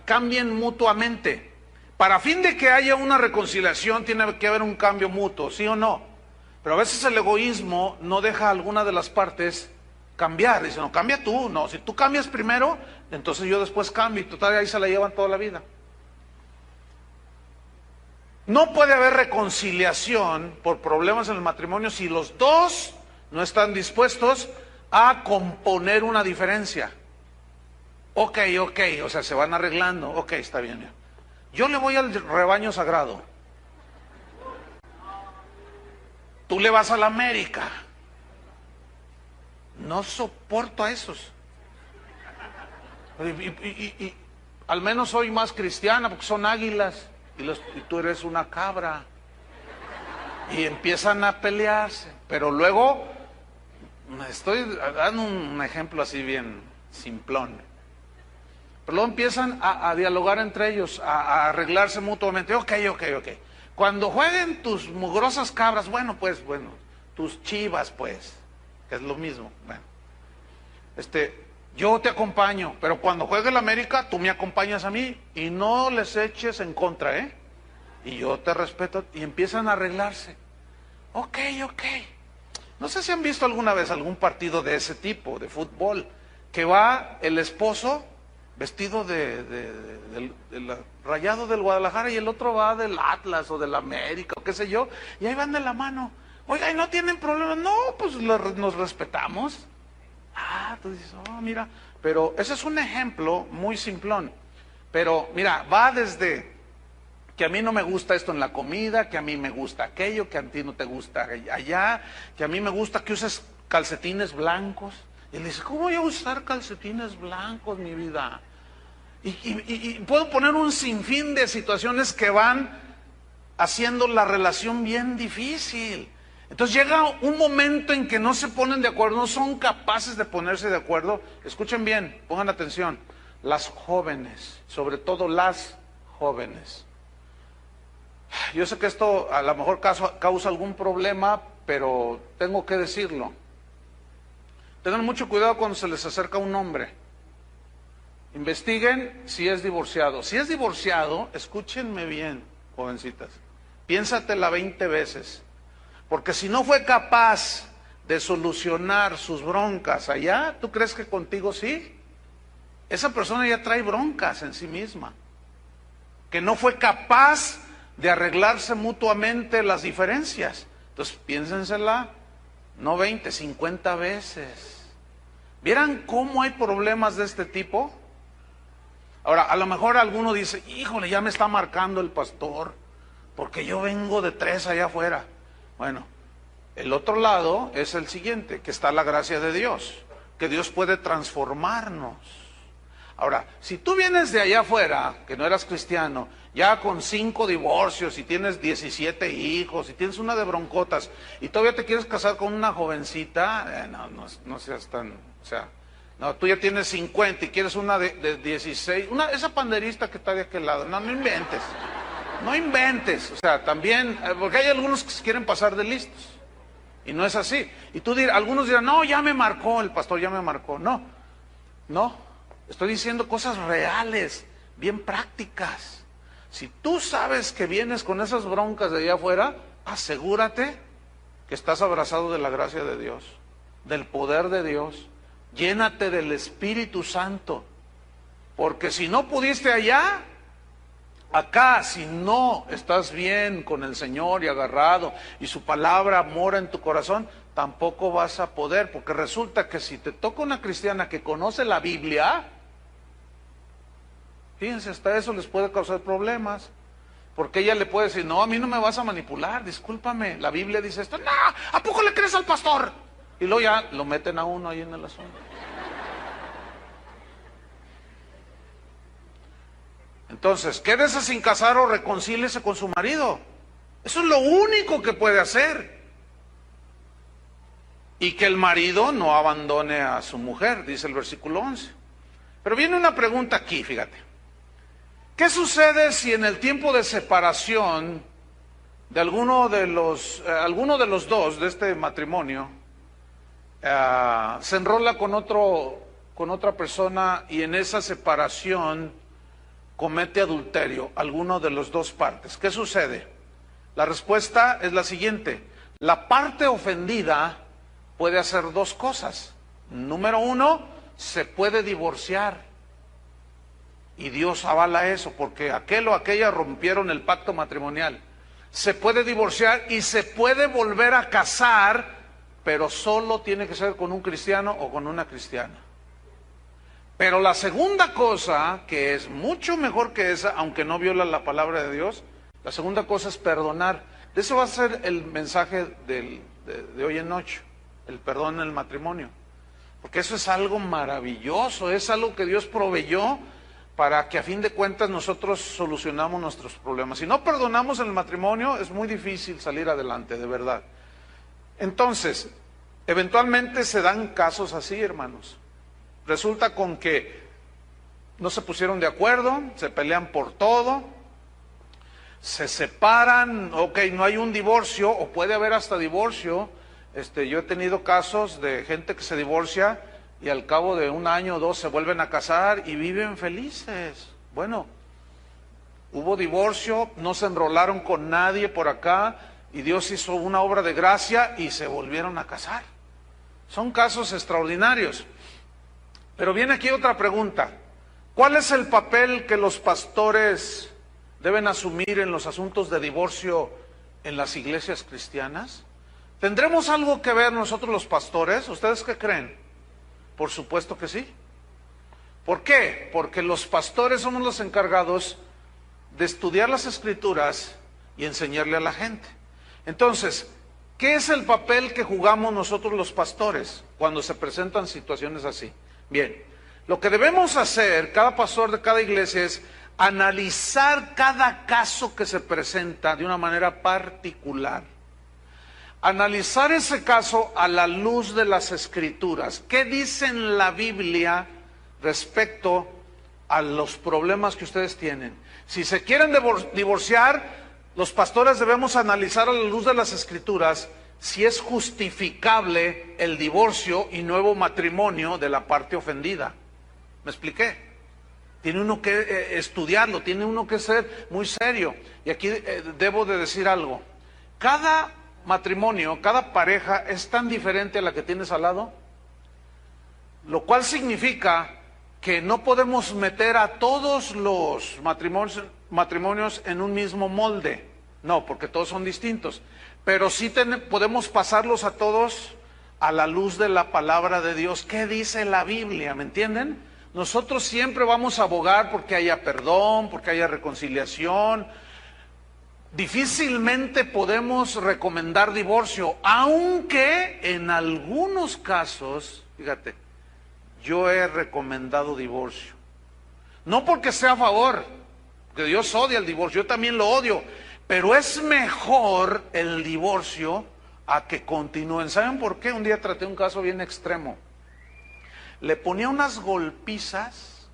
cambien mutuamente. Para fin de que haya una reconciliación, tiene que haber un cambio mutuo, ¿sí o no? Pero a veces el egoísmo no deja a alguna de las partes cambiar. Dice, no, cambia tú. No, si tú cambias primero, entonces yo después cambio. Y total, ahí se la llevan toda la vida. No puede haber reconciliación por problemas en el matrimonio si los dos no están dispuestos a componer una diferencia. Ok, o sea, se van arreglando. Ok, está bien. Yo le voy al rebaño sagrado. Tú le vas a la América. No soporto a esos. Y al menos soy más cristiana porque son águilas. Y tú eres una cabra. Y empiezan a pelearse. Pero luego, estoy dando un ejemplo así bien simplón. Pero luego empiezan a dialogar entre ellos, a arreglarse mutuamente. Ok. Cuando jueguen tus mugrosas cabras, bueno, tus chivas, pues, que es lo mismo. Bueno, yo te acompaño, pero cuando juegue el América, tú me acompañas a mí y no les eches en contra, ¿eh? Y yo te respeto y empiezan a arreglarse. Ok. No sé si han visto alguna vez algún partido de ese tipo, de fútbol, que va el esposo vestido del Rayado del Guadalajara y el otro va del Atlas o del América o qué sé yo, y ahí van de la mano. Oiga, ¿y no tienen problemas? No, pues nos respetamos. Tú dices, mira, pero ese es un ejemplo muy simplón. Pero mira, va desde que a mí no me gusta esto en la comida, que a mí me gusta aquello, que a ti no te gusta allá, que a mí me gusta que uses calcetines blancos. Y él dice, ¿cómo voy a usar calcetines blancos, mi vida? Y puedo poner un sinfín de situaciones que van haciendo la relación bien difícil. Entonces llega un momento en que no se ponen de acuerdo, no son capaces de ponerse de acuerdo. Escuchen bien, pongan atención. Las jóvenes, sobre todo las jóvenes. Yo sé que esto a lo mejor causa algún problema, pero tengo que decirlo. Tengan mucho cuidado cuando se les acerca un hombre. Investiguen si es divorciado. Si es divorciado, escúchenme bien, jovencitas. Piénsatela 20 veces. Porque si no fue capaz de solucionar sus broncas allá, ¿tú crees que contigo sí? Esa persona ya trae broncas en sí misma. Que no fue capaz de arreglarse mutuamente las diferencias. Entonces piénsensela, no 20, 50 veces. ¿Vieran cómo hay problemas de este tipo? Ahora, a lo mejor alguno dice, híjole, ya me está marcando el pastor, porque yo vengo de 3 allá afuera. Bueno, el otro lado es el siguiente, que está la gracia de Dios, que Dios puede transformarnos. Ahora, si tú vienes de allá afuera, que no eras cristiano, ya con 5 divorcios y tienes 17 hijos y tienes una de broncotas y todavía te quieres casar con una jovencita, no seas tan, o sea, no, tú ya tienes 50 y quieres una de 16, esa panderista que está de aquel lado, no inventes. No inventes, o sea, también, porque hay algunos que se quieren pasar de listos, y no es así. Y algunos dirán, no, ya me marcó, el pastor ya me marcó. No, estoy diciendo cosas reales, bien prácticas. Si tú sabes que vienes con esas broncas de allá afuera, asegúrate que estás abrazado de la gracia de Dios, del poder de Dios. Llénate del Espíritu Santo, porque si no pudiste allá, acá, si no estás bien con el Señor y agarrado y su palabra mora en tu corazón, tampoco vas a poder, porque resulta que si te toca una cristiana que conoce la Biblia, fíjense, hasta eso les puede causar problemas, porque ella le puede decir, no, a mí no me vas a manipular, discúlpame, la Biblia dice esto, no, ¿a poco le crees al pastor? Y luego ya lo meten a uno ahí en el asunto. Entonces, quédese sin casar o reconcíliese con su marido. Eso es lo único que puede hacer. Y que el marido no abandone a su mujer, dice el versículo 11. Pero viene una pregunta aquí, fíjate. ¿Qué sucede si en el tiempo de separación de alguno de los dos de este matrimonio se enrola con otra persona y en esa separación comete adulterio, alguno de las dos partes? ¿Qué sucede? La respuesta es la siguiente: la parte ofendida puede hacer dos cosas. Número uno, se puede divorciar. Y Dios avala eso, porque aquel o aquella rompieron el pacto matrimonial. Se puede divorciar y se puede volver a casar, pero solo tiene que ser con un cristiano o con una cristiana. Pero la segunda cosa, que es mucho mejor que esa, aunque no viola la palabra de Dios, la segunda cosa es perdonar. De eso va a ser el mensaje de hoy en noche, el perdón en el matrimonio. Porque eso es algo maravilloso, es algo que Dios proveyó para que a fin de cuentas nosotros solucionamos nuestros problemas. Si no perdonamos en el matrimonio, es muy difícil salir adelante, de verdad. Entonces, eventualmente se dan casos así, hermanos. Resulta con que no se pusieron de acuerdo, se pelean por todo, se separan, ok, no hay un divorcio, o puede haber hasta divorcio. Yo he tenido casos de gente que se divorcia y al cabo de un año o dos se vuelven a casar y viven felices. Bueno, hubo divorcio, no se enrolaron con nadie por acá y Dios hizo una obra de gracia y se volvieron a casar. Son casos extraordinarios. Pero viene aquí otra pregunta: ¿cuál es el papel que los pastores deben asumir en los asuntos de divorcio en las iglesias cristianas? ¿Tendremos algo que ver nosotros los pastores? ¿Ustedes qué creen? Por supuesto que sí. ¿Por qué? Porque los pastores somos los encargados de estudiar las Escrituras y enseñarle a la gente. Entonces, ¿qué es el papel que jugamos nosotros los pastores cuando se presentan situaciones así? Bien, lo que debemos hacer, cada pastor de cada iglesia, es analizar cada caso que se presenta de una manera particular. Analizar ese caso a la luz de las Escrituras. ¿Qué dice en la Biblia respecto a los problemas que ustedes tienen? Si se quieren divorciar, los pastores debemos analizar a la luz de las Escrituras si es justificable el divorcio y nuevo matrimonio de la parte ofendida. ¿Me expliqué? Tiene uno que estudiarlo, tiene uno que ser muy serio. Y aquí debo de decir algo. Cada matrimonio, cada pareja es tan diferente a la que tienes al lado, lo cual significa que no podemos meter a todos los matrimonios en un mismo molde. No, porque todos son distintos. Pero sí podemos pasarlos a todos a la luz de la palabra de Dios. ¿Qué dice la Biblia? ¿Me entienden? Nosotros siempre vamos a abogar porque haya perdón, porque haya reconciliación. Difícilmente podemos recomendar divorcio, aunque en algunos casos, fíjate, yo he recomendado divorcio. No porque sea a favor, que Dios odia el divorcio, yo también lo odio, pero es mejor el divorcio a que continúen. ¿Saben por qué? Un día traté un caso bien extremo. Le ponía unas golpizas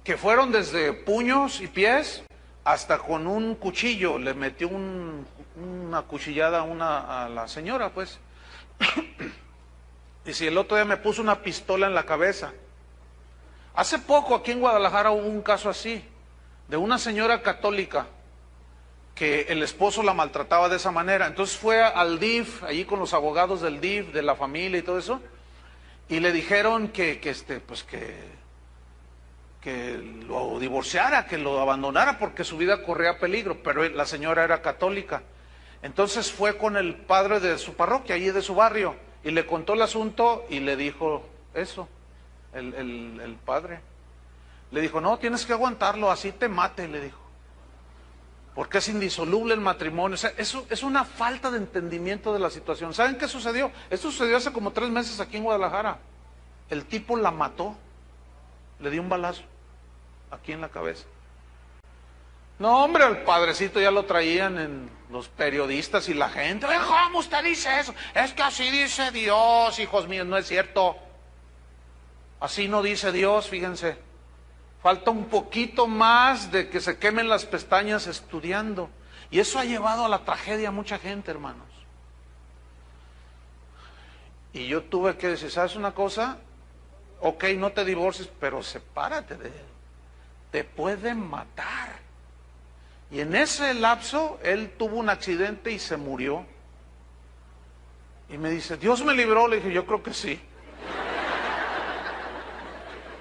que fueron desde puños y pies hasta con un cuchillo. Le metió una cuchillada a la señora, pues. Y si el otro día me puso una pistola en la cabeza. Hace poco aquí en Guadalajara hubo un caso así, de una señora católica que el esposo la maltrataba de esa manera. Entonces fue al DIF, allí con los abogados del DIF, de la familia y todo eso, y le dijeron que lo divorciara, que lo abandonara porque su vida corría peligro, pero la señora era católica. Entonces fue con el padre de su parroquia, allí de su barrio, y le contó el asunto y le dijo eso, el padre. Le dijo, no, tienes que aguantarlo, así te mate, le dijo. Porque es indisoluble el matrimonio. O sea, eso es una falta de entendimiento de la situación. ¿Saben qué sucedió? Esto sucedió hace como 3 meses aquí en Guadalajara. El tipo la mató, le dio un balazo aquí en la cabeza. No, hombre, al padrecito ya lo traían en los periodistas y la gente. ¿Cómo usted dice eso? Es que así dice Dios, hijos míos, no es cierto. Así no dice Dios, fíjense. Falta un poquito más de que se quemen las pestañas estudiando. Y eso ha llevado a la tragedia a mucha gente, hermanos. Y yo tuve que decir, ¿sabes una cosa? Ok, no te divorcies, pero sepárate de él. Te pueden matar. Y en ese lapso, él tuvo un accidente y se murió. Y me dice, ¿Dios me libró? Le dije, yo creo que sí.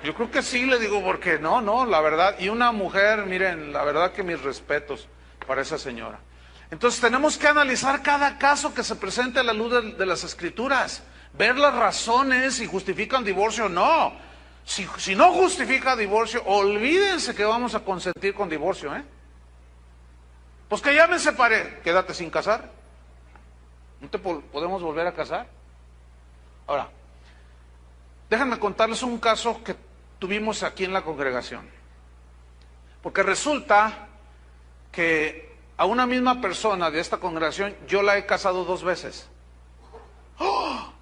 Yo creo que sí, le digo, porque no, la verdad. Y una mujer, miren, la verdad que mis respetos para esa señora. Entonces tenemos que analizar cada caso que se presente a la luz de las Escrituras. Ver las razones si justifican divorcio o no. Si no justifica divorcio, olvídense que vamos a consentir con divorcio, ¿eh? Pues que ya me separé, quédate sin casar. ¿No te podemos volver a casar? Ahora, déjenme contarles un caso que tuvimos aquí en la congregación. Porque resulta que a una misma persona de esta congregación yo la he casado 2 veces. ¡Oh!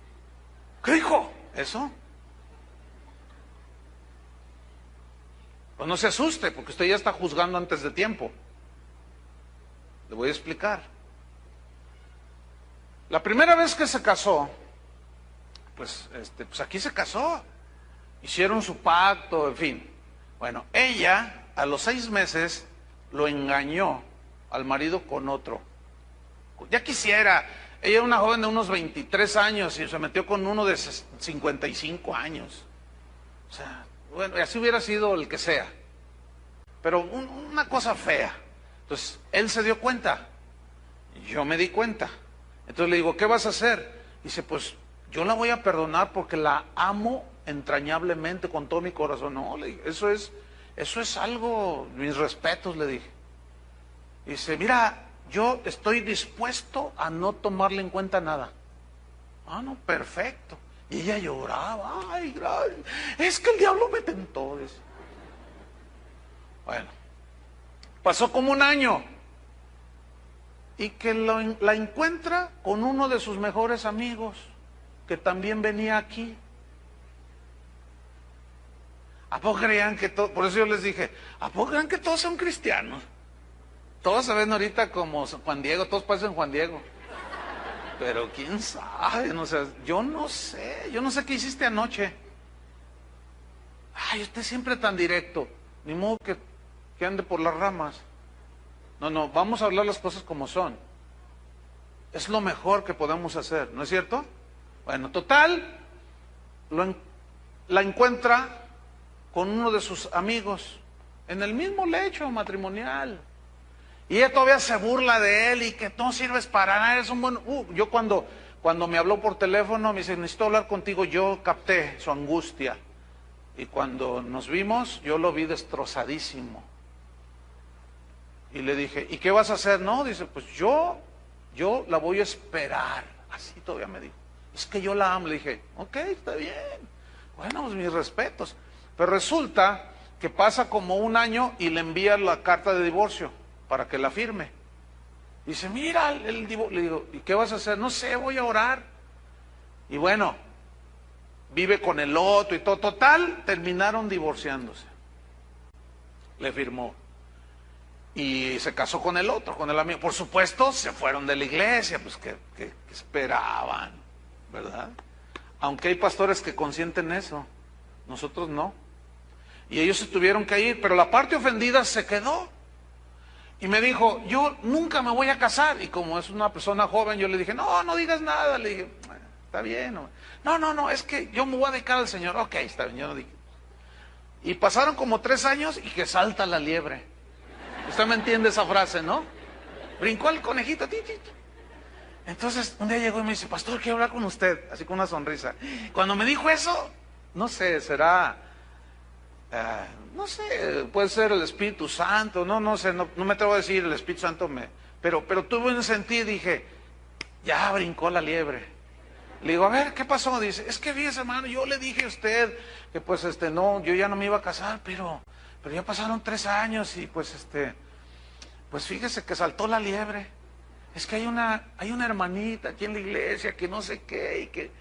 ¿Qué dijo? ¿Eso? Pues no se asuste, porque usted ya está juzgando antes de tiempo. Le voy a explicar. La primera vez que se casó, pues aquí se casó. Hicieron su pacto, en fin. Bueno, ella a los 6 meses lo engañó al marido con otro. Ya quisiera, ella era una joven de unos 23 años y se metió con uno de 55 años. O sea, bueno, así hubiera sido el que sea. Pero una cosa fea. Entonces, él se dio cuenta. Yo me di cuenta. Entonces le digo, ¿qué vas a hacer? Dice, pues yo la voy a perdonar porque la amo entrañablemente con todo mi corazón. No, le dije, eso es algo, mis respetos, le dije. Dice, mira, yo estoy dispuesto a no tomarle en cuenta nada. Ah, no, perfecto. Y ella lloraba, ay, es que el diablo me tentó. Dice. Bueno, pasó como un año y que la encuentra con uno de sus mejores amigos que también venía aquí. ¿A poco creían que todos, por eso yo les dije, ¿a poco creían que todos son cristianos? Todos se ven ahorita como Juan Diego, todos parecen Juan Diego. Pero quién sabe, no sé, yo no sé qué hiciste anoche. Ay, usted siempre tan directo, ni modo que ande por las ramas. No, vamos a hablar las cosas como son. Es lo mejor que podemos hacer, ¿no es cierto? Bueno, total, la encuentra con uno de sus amigos en el mismo lecho matrimonial. Y ella todavía se burla de él y que no sirves para nada, eres un buen... yo cuando me habló por teléfono me dice, necesito hablar contigo, yo capté su angustia. Y cuando nos vimos, yo lo vi destrozadísimo. Y le dije, ¿y qué vas a hacer? No, dice, pues yo la voy a esperar. Así todavía me dijo. Es que yo la amo. Le dije, ok, está bien. Bueno, pues mis respetos. Pero resulta que pasa como un año y le envía la carta de divorcio para que la firme. Dice, mira, el divorcio. Le digo, ¿y qué vas a hacer? No sé, voy a orar. Y bueno, vive con el otro y todo. Total, terminaron divorciándose. Le firmó. Y se casó con el otro, con el amigo. Por supuesto, se fueron de la iglesia, pues que esperaban, ¿verdad? Aunque hay pastores que consienten eso, nosotros no. Y ellos se tuvieron que ir, pero la parte ofendida se quedó. Y me dijo, yo nunca me voy a casar. Y como es una persona joven, yo le dije, no digas nada. Le dije, está bien. No, es que yo me voy a dedicar al Señor. Ok, está bien, yo no dije. Y pasaron como 3 años y que salta la liebre. Usted me entiende esa frase, ¿no? Brincó el conejito. Entonces, un día llegó y me dice, pastor, quiero hablar con usted. Así con una sonrisa. Cuando me dijo eso, no sé, será... no sé, puede ser el Espíritu Santo, no sé, no me atrevo a decir el Espíritu Santo pero tuve un sentido y dije, ya brincó la liebre. Le digo, a ver, ¿qué pasó? Dice, es que fíjese, hermano, yo le dije a usted que pues no, yo ya no me iba a casar, pero ya pasaron 3 años y pues pues fíjese que saltó la liebre. Es que hay una hermanita aquí en la iglesia que no sé qué y que...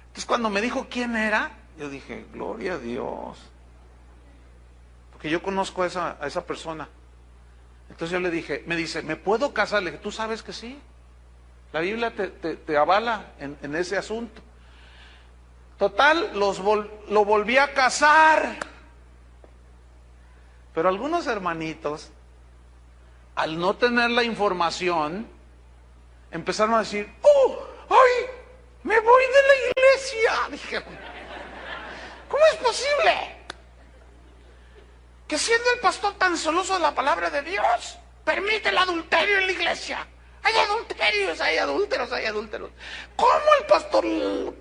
Entonces cuando me dijo quién era, yo dije, gloria a Dios. porque yo conozco a esa persona. Entonces yo le dije, me dice, ¿me puedo casar? Le dije, ¿tú sabes que sí? La Biblia te avala en ese asunto. Total, lo volví a casar. Pero algunos hermanitos, al no tener la información, empezaron a decir, ¡oh! ¡Ay! ¡Me voy de la iglesia! Dije, ¿cómo es posible que siendo el pastor tan celoso de la palabra de Dios, permite el adulterio en la iglesia? Hay adulterios, hay adúlteros, hay adúlteros. ¿Cómo el pastor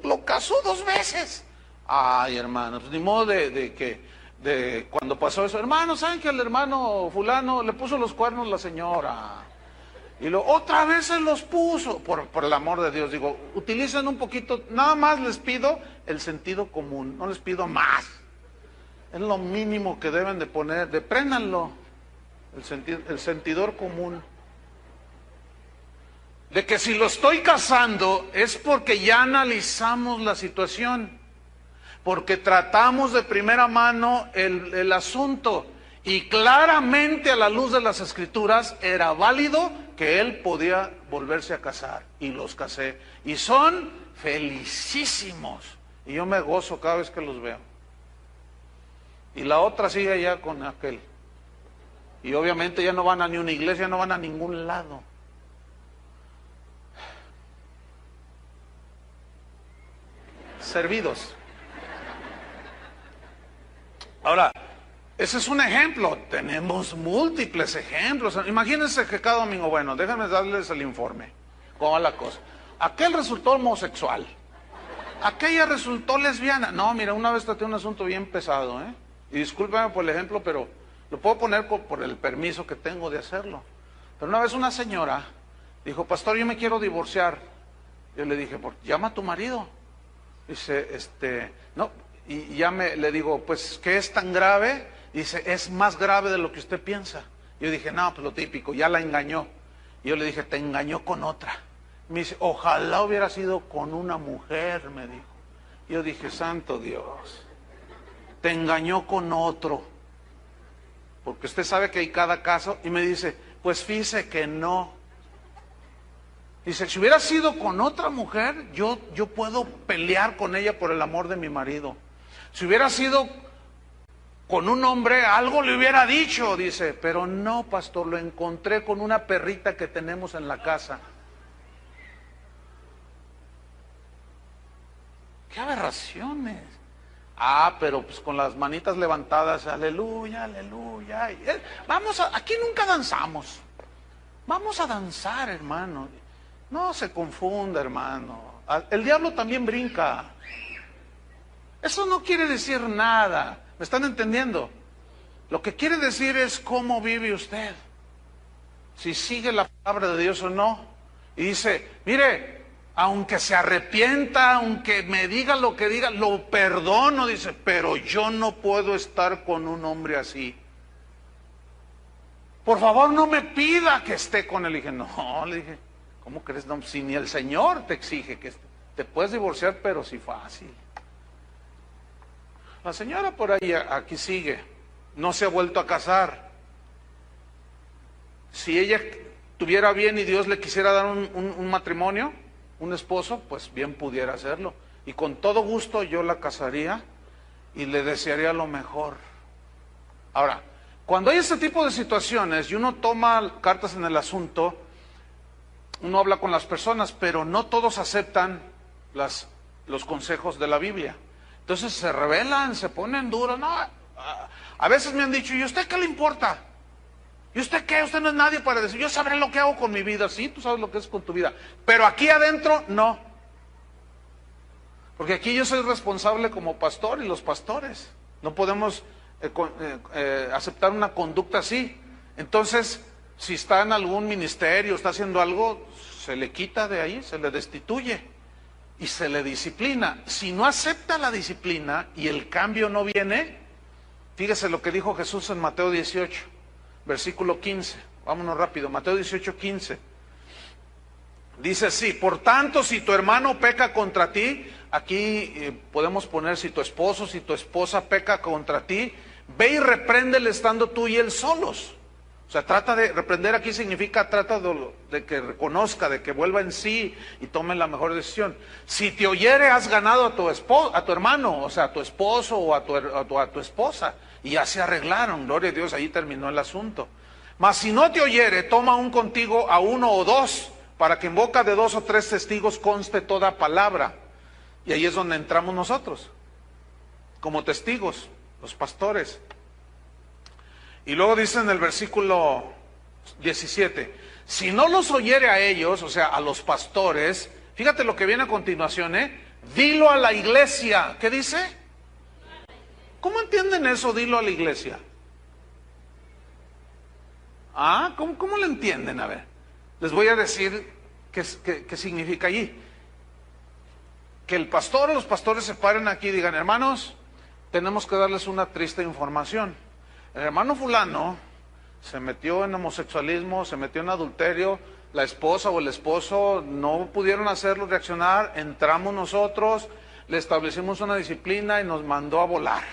lo casó 2 veces? Ay, hermano, pues ni modo de cuando pasó eso, hermano, ¿saben que al hermano fulano le puso los cuernos la señora? Y otra vez se los puso, por el amor de Dios, digo, utilicen un poquito, nada más les pido el sentido común, no les pido más. Es lo mínimo que deben de poner, depréndanlo, el sentidor común. De que si lo estoy casando es porque ya analizamos la situación, porque tratamos de primera mano el asunto, y claramente a la luz de las Escrituras era válido que él podía volverse a casar, y los casé, y son felicísimos, y yo me gozo cada vez que los veo. Y la otra sigue allá con aquel, y obviamente ya no van a ni una iglesia, no van a ningún lado. Servidos. Ahora, ese es un ejemplo, tenemos múltiples ejemplos. Imagínense que cada domingo, bueno, déjenme darles el informe, cómo va la cosa. Aquel resultó homosexual, aquella resultó lesbiana. No, mira, una vez traté un asunto bien pesado, y discúlpame por el ejemplo, pero lo puedo poner por el permiso que tengo de hacerlo. Pero una vez una señora dijo, pastor, yo me quiero divorciar. Yo le dije, llama a tu marido. Dice, no, y ya le digo, pues, ¿qué es tan grave? Dice, es más grave de lo que usted piensa. Yo dije, no, pues lo típico, ya la engañó. Y yo le dije, te engañó con otra. Me dice, ojalá hubiera sido con una mujer, me dijo. Yo dije, santo Dios, te engañó con otro. Porque usted sabe que hay cada caso. Y me dice, pues fíjese que no. Dice, si hubiera sido con otra mujer, yo puedo pelear con ella por el amor de mi marido. Si hubiera sido con un hombre, algo le hubiera dicho, dice, pero no, pastor, lo encontré con una perrita que tenemos en la casa. ¡Qué aberraciones! Pero pues con las manitas levantadas, aleluya, aleluya. Aquí nunca danzamos. Vamos a danzar, hermano. No se confunda, hermano. El diablo también brinca. Eso no quiere decir nada. ¿Me están entendiendo? Lo que quiere decir es cómo vive usted. Si sigue la palabra de Dios o no. Y dice, mire, aunque se arrepienta, aunque me diga lo que diga, lo perdono, dice, pero yo no puedo estar con un hombre así. Por favor, no me pida que esté con él. Le dije, no, le dije, ¿cómo crees? No, si ni el Señor te exige que te puedes divorciar, pero sí fácil. La señora por ahí, aquí sigue, no se ha vuelto a casar. Si ella tuviera bien y Dios le quisiera dar un matrimonio, un esposo, pues bien pudiera hacerlo. Y con todo gusto yo la casaría y le desearía lo mejor. Ahora, cuando hay este tipo de situaciones y uno toma cartas en el asunto, uno habla con las personas, pero no todos aceptan los consejos de la Biblia. Entonces se rebelan, se ponen duros. No, a veces me han dicho, ¿y usted qué le importa? ¿Y usted qué? Usted no es nadie para decir, yo sabré lo que hago con mi vida. Sí, tú sabes lo que es con tu vida. Pero aquí adentro, no. Porque aquí yo soy responsable como pastor y los pastores. No podemos aceptar una conducta así. Entonces, si está en algún ministerio, está haciendo algo, se le quita de ahí, se le destituye. Y se le disciplina. Si no acepta la disciplina y el cambio no viene, fíjese lo que dijo Jesús en Mateo 18, versículo 15. Vámonos rápido, Mateo 18, 15. Dice así, por tanto, si tu hermano peca contra ti, aquí podemos poner si tu esposo, si tu esposa peca contra ti, ve y repréndele estando tú y él solos. O sea, trata de reprender aquí significa trata de que reconozca, de que vuelva en sí y tome la mejor decisión. Si te oyere, has ganado a tu hermano, o sea, a tu esposo o a tu esposa, y ya se arreglaron, gloria a Dios, ahí terminó el asunto. Mas si no te oyere, toma aún contigo a uno o dos, para que en boca de 2 o 3 testigos conste toda palabra. Y ahí es donde entramos nosotros, como testigos, los pastores. Y luego dice en el versículo 17, si no los oyere a ellos, o sea, a los pastores, fíjate lo que viene a continuación, dilo a la iglesia. ¿Qué dice? ¿Cómo entienden eso, dilo a la iglesia? ¿Cómo lo entienden? A ver, les voy a decir qué significa allí. Que el pastor o los pastores se paren aquí y digan, hermanos, tenemos que darles una triste información. El hermano fulano se metió en homosexualismo, se metió en adulterio, la esposa o el esposo no pudieron hacerlo reaccionar, entramos nosotros, le establecimos una disciplina y nos mandó a volar.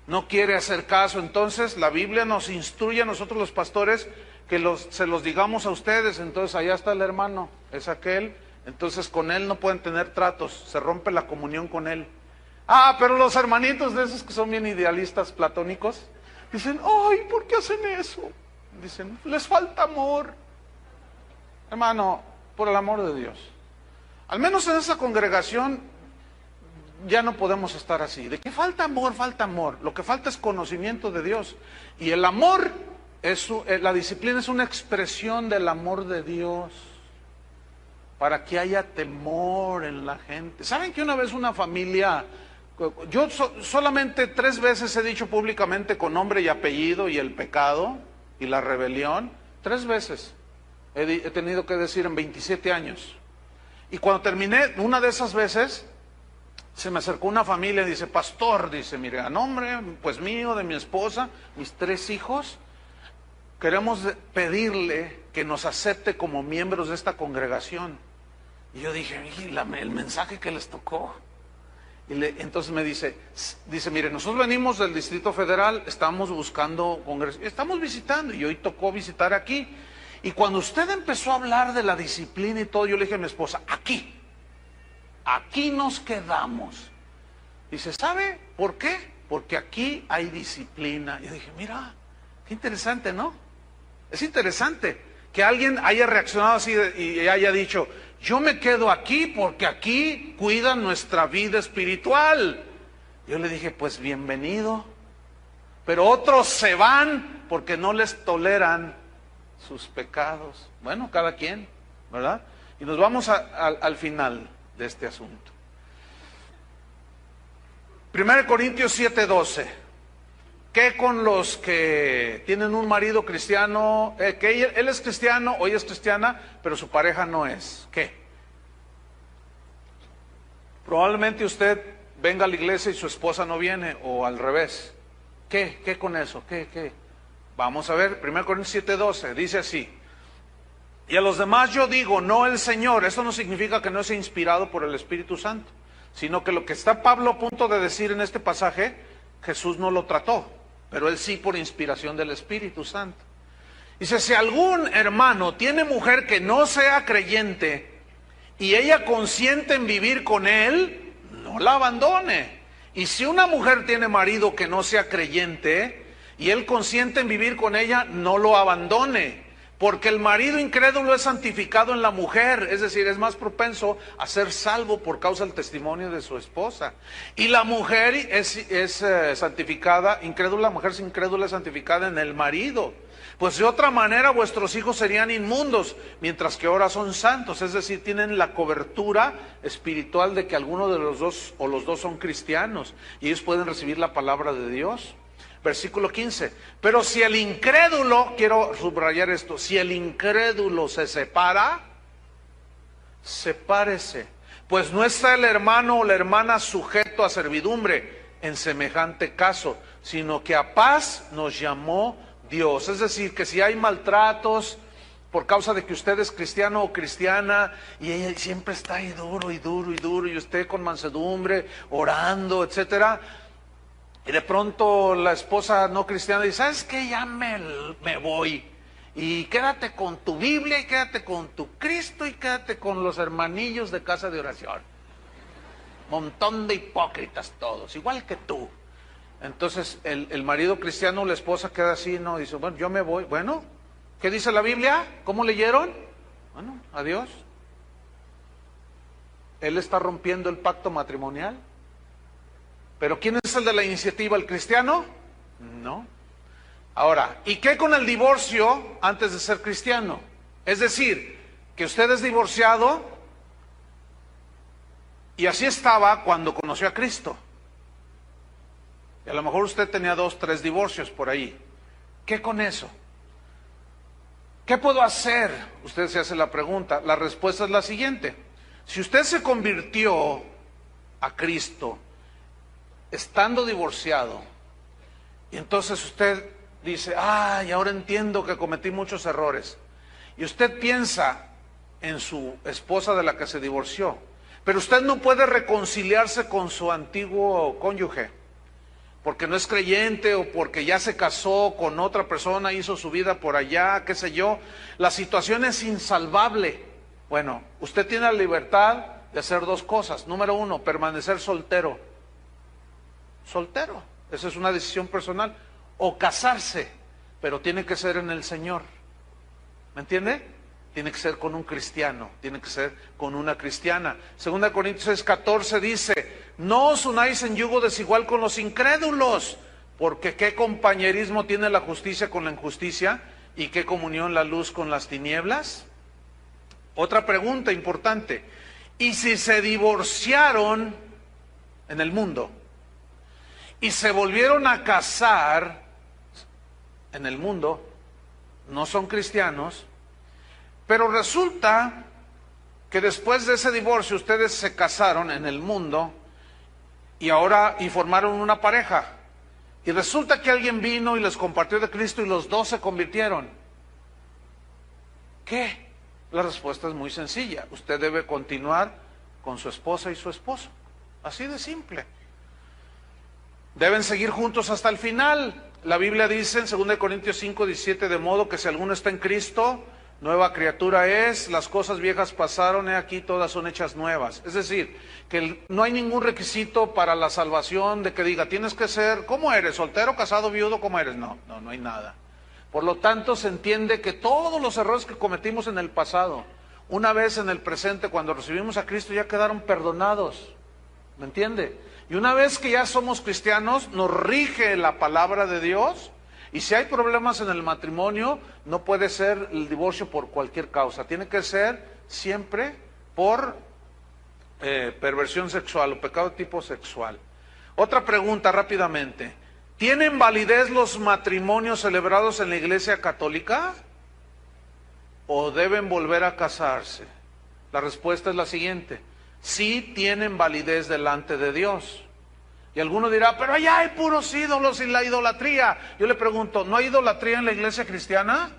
No quiere hacer caso, entonces la Biblia nos instruye a nosotros los pastores que se los digamos a ustedes. Entonces allá está el hermano, es aquel, entonces con él no pueden tener tratos, se rompe la comunión con él. Pero los hermanitos de esos que son bien idealistas platónicos, dicen, ay, ¿por qué hacen eso? Dicen, les falta amor. Hermano, por el amor de Dios, al menos en esa congregación ya no podemos estar así. ¿De qué falta amor? Falta amor. Lo que falta es conocimiento de Dios. Y el amor, la disciplina es una expresión del amor de Dios, para que haya temor en la gente. ¿Saben que una vez una familia... Yo solamente 3 veces he dicho públicamente con nombre y apellido y el pecado y la rebelión? 3 veces he tenido que decir en 27 años. Y cuando terminé una de esas veces, se me acercó una familia y dice, pastor, dice, mire, a nombre pues mío, de mi esposa, mis 3 hijos, queremos pedirle que nos acepte como miembros de esta congregación. Y yo dije, el mensaje que les tocó. Entonces me dice, mire, nosotros venimos del Distrito Federal, estamos buscando congreso, estamos visitando, y hoy tocó visitar aquí. Y cuando usted empezó a hablar de la disciplina y todo, yo le dije a mi esposa, aquí nos quedamos. Dice, ¿sabe por qué? Porque aquí hay disciplina. Y yo dije, mira, qué interesante, ¿no? Es interesante que alguien haya reaccionado así y haya dicho, yo me quedo aquí porque aquí cuidan nuestra vida espiritual. Yo le dije, pues bienvenido. Pero otros se van porque no les toleran sus pecados. Bueno, cada quien, ¿verdad? Y nos vamos al final de este asunto. 1 Corintios 7:12. ¿Qué con los que tienen un marido cristiano, que él es cristiano o ella es cristiana, pero su pareja no es? ¿Qué? Probablemente usted venga a la iglesia y su esposa no viene, o al revés. ¿Qué con eso? ¿Qué? Vamos a ver, 1 Corintios 7:12, dice así. Y a los demás yo digo, no el Señor. Eso no significa que no sea inspirado por el Espíritu Santo, sino que lo que está Pablo a punto de decir en este pasaje, Jesús no lo trató, pero él sí por inspiración del Espíritu Santo. Dice, si algún hermano tiene mujer que no sea creyente y ella consiente en vivir con él, no la abandone. Y si una mujer tiene marido que no sea creyente y él consiente en vivir con ella, no lo abandone. Porque el marido incrédulo es santificado en la mujer, es decir, es más propenso a ser salvo por causa del testimonio de su esposa. Y la mujer es santificada, incrédula, la mujer incrédula es santificada en el marido. Pues de otra manera vuestros hijos serían inmundos, mientras que ahora son santos, es decir, tienen la cobertura espiritual de que alguno de los dos o los dos son cristianos y ellos pueden recibir la palabra de Dios. Versículo 15, pero si el incrédulo, quiero subrayar esto, si el incrédulo se separa, sepárese, pues no está el hermano o la hermana sujeto a servidumbre en semejante caso, sino que a paz nos llamó Dios. Es decir, que si hay maltratos por causa de que usted es cristiano o cristiana y ella siempre está ahí duro y usted con mansedumbre, orando, etcétera, Y de pronto la esposa no cristiana dice, ¿sabes qué? Ya me voy. Y quédate con tu Biblia, y quédate con tu Cristo, y quédate con los hermanillos de casa de oración. Montón de hipócritas todos, igual que tú. Entonces el marido cristiano, la esposa queda así, ¿no? Dice, bueno, yo me voy. Bueno, ¿qué dice la Biblia? ¿Cómo leyeron? Bueno, adiós. Él está rompiendo el pacto matrimonial. ¿Pero quién es el de la iniciativa? ¿El cristiano? No. Ahora, ¿y qué con el divorcio antes de ser cristiano? Es decir, que usted es divorciado y así estaba cuando conoció a Cristo. Y a lo mejor usted tenía 2, 3 divorcios por ahí. ¿Qué con eso? ¿Qué puedo hacer? Usted se hace la pregunta. La respuesta es la siguiente. Si usted se convirtió a Cristo estando divorciado, y entonces usted dice, ay, ahora entiendo que cometí muchos errores, y usted piensa en su esposa de la que se divorció, pero usted no puede reconciliarse con su antiguo cónyuge, porque no es creyente o porque ya se casó con otra persona, hizo su vida por allá, qué sé yo, la situación es insalvable. Bueno, usted tiene la libertad de hacer 2 cosas. Número 1, permanecer soltero. Soltero, esa es una decisión personal. O casarse, pero tiene que ser en el Señor. ¿Me entiende? Tiene que ser con un cristiano, tiene que ser con una cristiana. 2 Corintios 6:14 dice, no os unáis en yugo desigual con los incrédulos, porque qué compañerismo tiene la justicia con la injusticia, y qué comunión la luz con las tinieblas. Otra pregunta importante, ¿y si se divorciaron en el mundo y se volvieron a casar en el mundo, no son cristianos, pero resulta que después de ese divorcio ustedes se casaron en el mundo y formaron una pareja, y resulta que alguien vino y les compartió de Cristo y los 2 se convirtieron? ¿Qué? La respuesta es muy sencilla. Usted debe continuar con su esposa y su esposo. Así de simple. Deben seguir juntos hasta el final. La Biblia dice en 2 Corintios 5:17, de modo que si alguno está en Cristo, nueva criatura es, las cosas viejas pasaron, he aquí todas son hechas nuevas. Es decir, que no hay ningún requisito para la salvación de que diga, tienes que ser, ¿cómo eres? ¿Soltero, casado, viudo? ¿Cómo eres? No hay nada. Por lo tanto, se entiende que todos los errores que cometimos en el pasado, una vez en el presente, cuando recibimos a Cristo, ya quedaron perdonados. ¿Me entiende? Y una vez que ya somos cristianos, nos rige la palabra de Dios. Y si hay problemas en el matrimonio, no puede ser el divorcio por cualquier causa. Tiene que ser siempre por perversión sexual o pecado de tipo sexual. Otra pregunta rápidamente. ¿Tienen validez los matrimonios celebrados en la Iglesia Católica? ¿O deben volver a casarse? La respuesta es la siguiente. Sí tienen validez delante de Dios. Y alguno dirá, pero allá hay puros ídolos y la idolatría. Yo le pregunto, ¿no hay idolatría en la iglesia cristiana?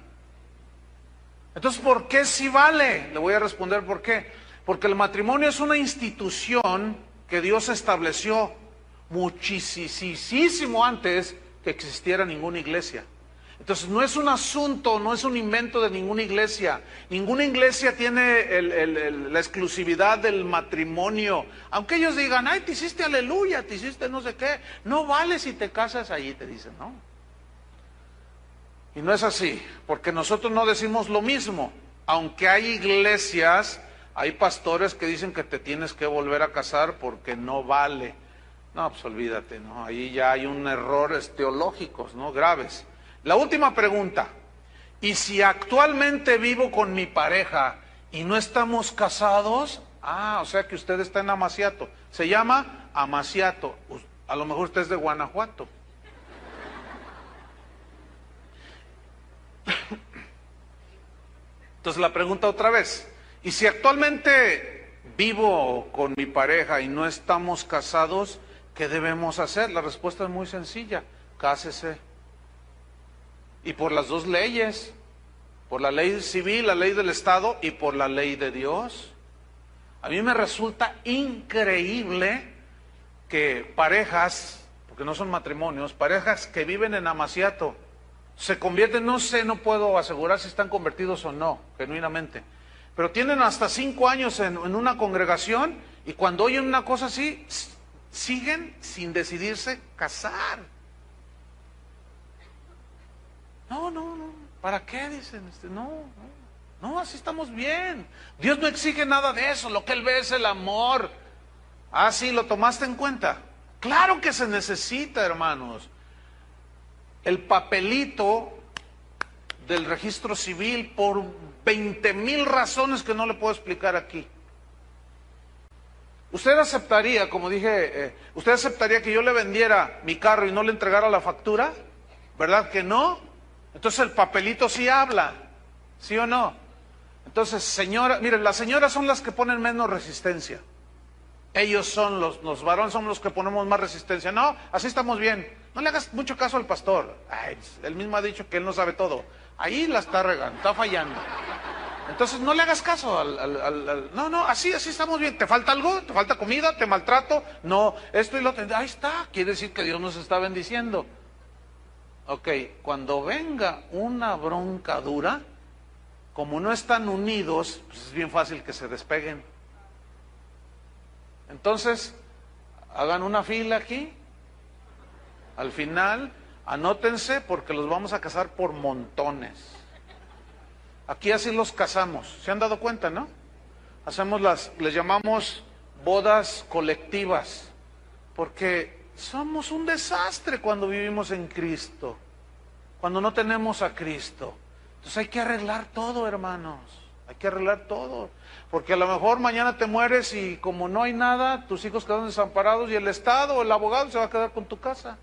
Entonces, ¿por qué sí vale? Le voy a responder por qué. Porque el matrimonio es una institución que Dios estableció muchísimo antes que existiera ninguna iglesia. Entonces no es un asunto, no es un invento de ninguna iglesia. Ninguna iglesia tiene la exclusividad del matrimonio. Aunque ellos digan, ay, te hiciste aleluya, te hiciste no sé qué. No vale si te casas allí, te dicen, ¿no? Y no es así, porque nosotros no decimos lo mismo. Aunque hay iglesias, hay pastores que dicen que te tienes que volver a casar porque no vale. No, pues olvídate, ¿no? Ahí ya hay un errores teológicos, ¿no? Graves. La última pregunta, ¿y si actualmente vivo con mi pareja y no estamos casados? O sea que usted está en amaciato. Se llama amaciato. A lo mejor usted es de Guanajuato. Entonces la pregunta otra vez, ¿y si actualmente vivo con mi pareja y no estamos casados, qué debemos hacer? La respuesta es muy sencilla, cásese. Y por las 2 leyes, por la ley civil, la ley del Estado y por la ley de Dios. A mí me resulta increíble que parejas, porque no son matrimonios, parejas que viven en Amaciato, se convierten, no sé, no puedo asegurar si están convertidos o no, genuinamente, pero tienen hasta 5 años en una congregación y cuando oyen una cosa así, siguen sin decidirse casar. No, ¿para qué? Dicen, no, así estamos bien. Dios no exige nada de eso, lo que Él ve es el amor. Ah, sí, ¿lo tomaste en cuenta? Claro que se necesita, hermanos. El papelito del registro civil por 20,000 razones que no le puedo explicar aquí. ¿Usted aceptaría, como dije, usted aceptaría que yo le vendiera mi carro y no le entregara la factura? ¿Verdad que no? Entonces el papelito sí habla, ¿sí o no? Entonces, señora, miren, las señoras son las que ponen menos resistencia. Ellos son los varones, son los que ponemos más resistencia. No, así estamos bien. No le hagas mucho caso al pastor. Ay, él mismo ha dicho que él no sabe todo. Ahí la está regando, está fallando. Entonces no le hagas caso no, así estamos bien. ¿Te falta algo? ¿Te falta comida? ¿Te maltrato? No, esto y lo otro. Ahí está, quiere decir que Dios nos está bendiciendo. Ok, cuando venga una bronca dura, como no están unidos, pues es bien fácil que se despeguen. Entonces, hagan una fila aquí. Al final, anótense porque los vamos a casar por montones. Aquí así los casamos. ¿Se han dado cuenta, no? Les llamamos bodas colectivas, porque somos un desastre cuando vivimos en Cristo, cuando no tenemos a Cristo. Entonces hay que arreglar todo, hermanos. Hay que arreglar todo. Porque a lo mejor mañana te mueres y como no hay nada, tus hijos quedan desamparados y el Estado o el abogado se va a quedar con tu casa.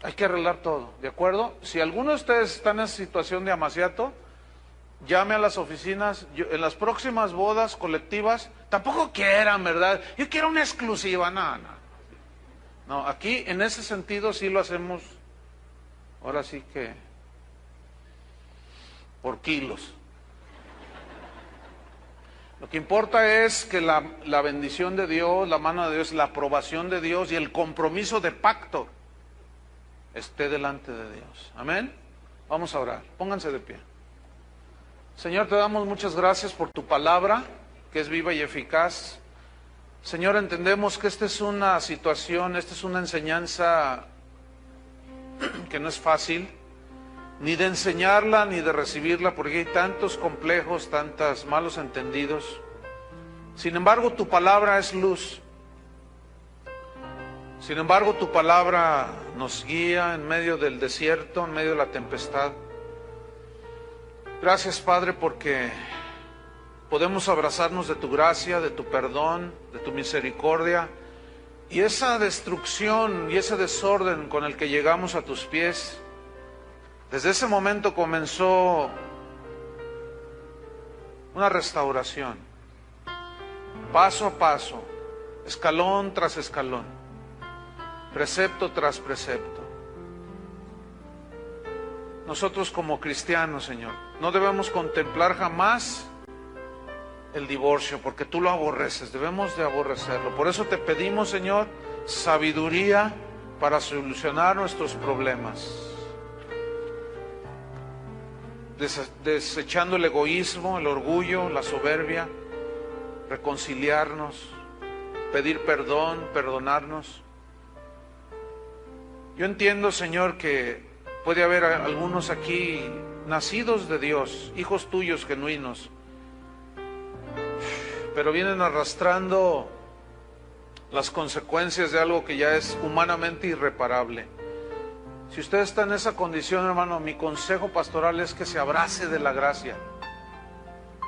Hay que arreglar todo, ¿de acuerdo? Si alguno de ustedes está en esa situación de Amaciato, llame a las oficinas. En las próximas bodas colectivas, tampoco quieran, ¿verdad? Yo quiero una exclusiva, no, aquí en ese sentido sí lo hacemos, ahora sí que por kilos. Lo que importa es que la bendición de Dios, la mano de Dios, la aprobación de Dios y el compromiso de pacto esté delante de Dios. Amén. Vamos a orar. Pónganse de pie. Señor, te damos muchas gracias por tu palabra, que es viva y eficaz. Señor, entendemos que esta es una situación, esta es una enseñanza que no es fácil, ni de enseñarla, ni de recibirla, porque hay tantos complejos, tantos malos entendidos. Sin embargo, tu palabra es luz. Sin embargo, tu palabra nos guía en medio del desierto, en medio de la tempestad. Gracias, Padre, porque podemos abrazarnos de tu gracia, de tu perdón, de tu misericordia, y esa destrucción y ese desorden con el que llegamos a tus pies, desde ese momento comenzó una restauración, paso a paso, escalón tras escalón, precepto tras precepto. Nosotros como cristianos, Señor, no debemos contemplar jamás el divorcio, porque tú lo aborreces, debemos de aborrecerlo. Por eso te pedimos, Señor, sabiduría para solucionar nuestros problemas, desechando el egoísmo, el orgullo, la soberbia, reconciliarnos, pedir perdón, perdonarnos. Yo entiendo, Señor, que puede haber algunos aquí nacidos de Dios, hijos tuyos genuinos, pero vienen arrastrando las consecuencias de algo que ya es humanamente irreparable. Si usted está en esa condición, hermano, mi consejo pastoral es que se abrace de la gracia,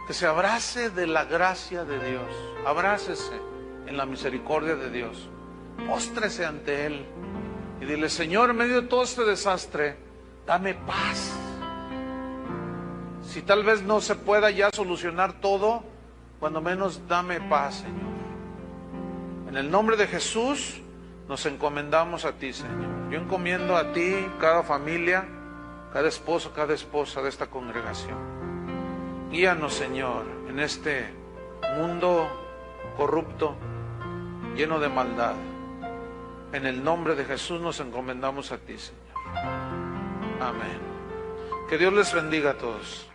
que se abrace de la gracia de Dios, abrácese en la misericordia de Dios, póstrese ante Él y dile: Señor, en medio de todo este desastre, dame paz. Si tal vez no se pueda ya solucionar todo, cuando menos dame paz, Señor. En el nombre de Jesús nos encomendamos a ti, Señor. Yo encomiendo a ti cada familia, cada esposo, cada esposa de esta congregación. Guíanos, Señor, en este mundo corrupto, lleno de maldad. En el nombre de Jesús nos encomendamos a ti, Señor. Amén. Que Dios les bendiga a todos.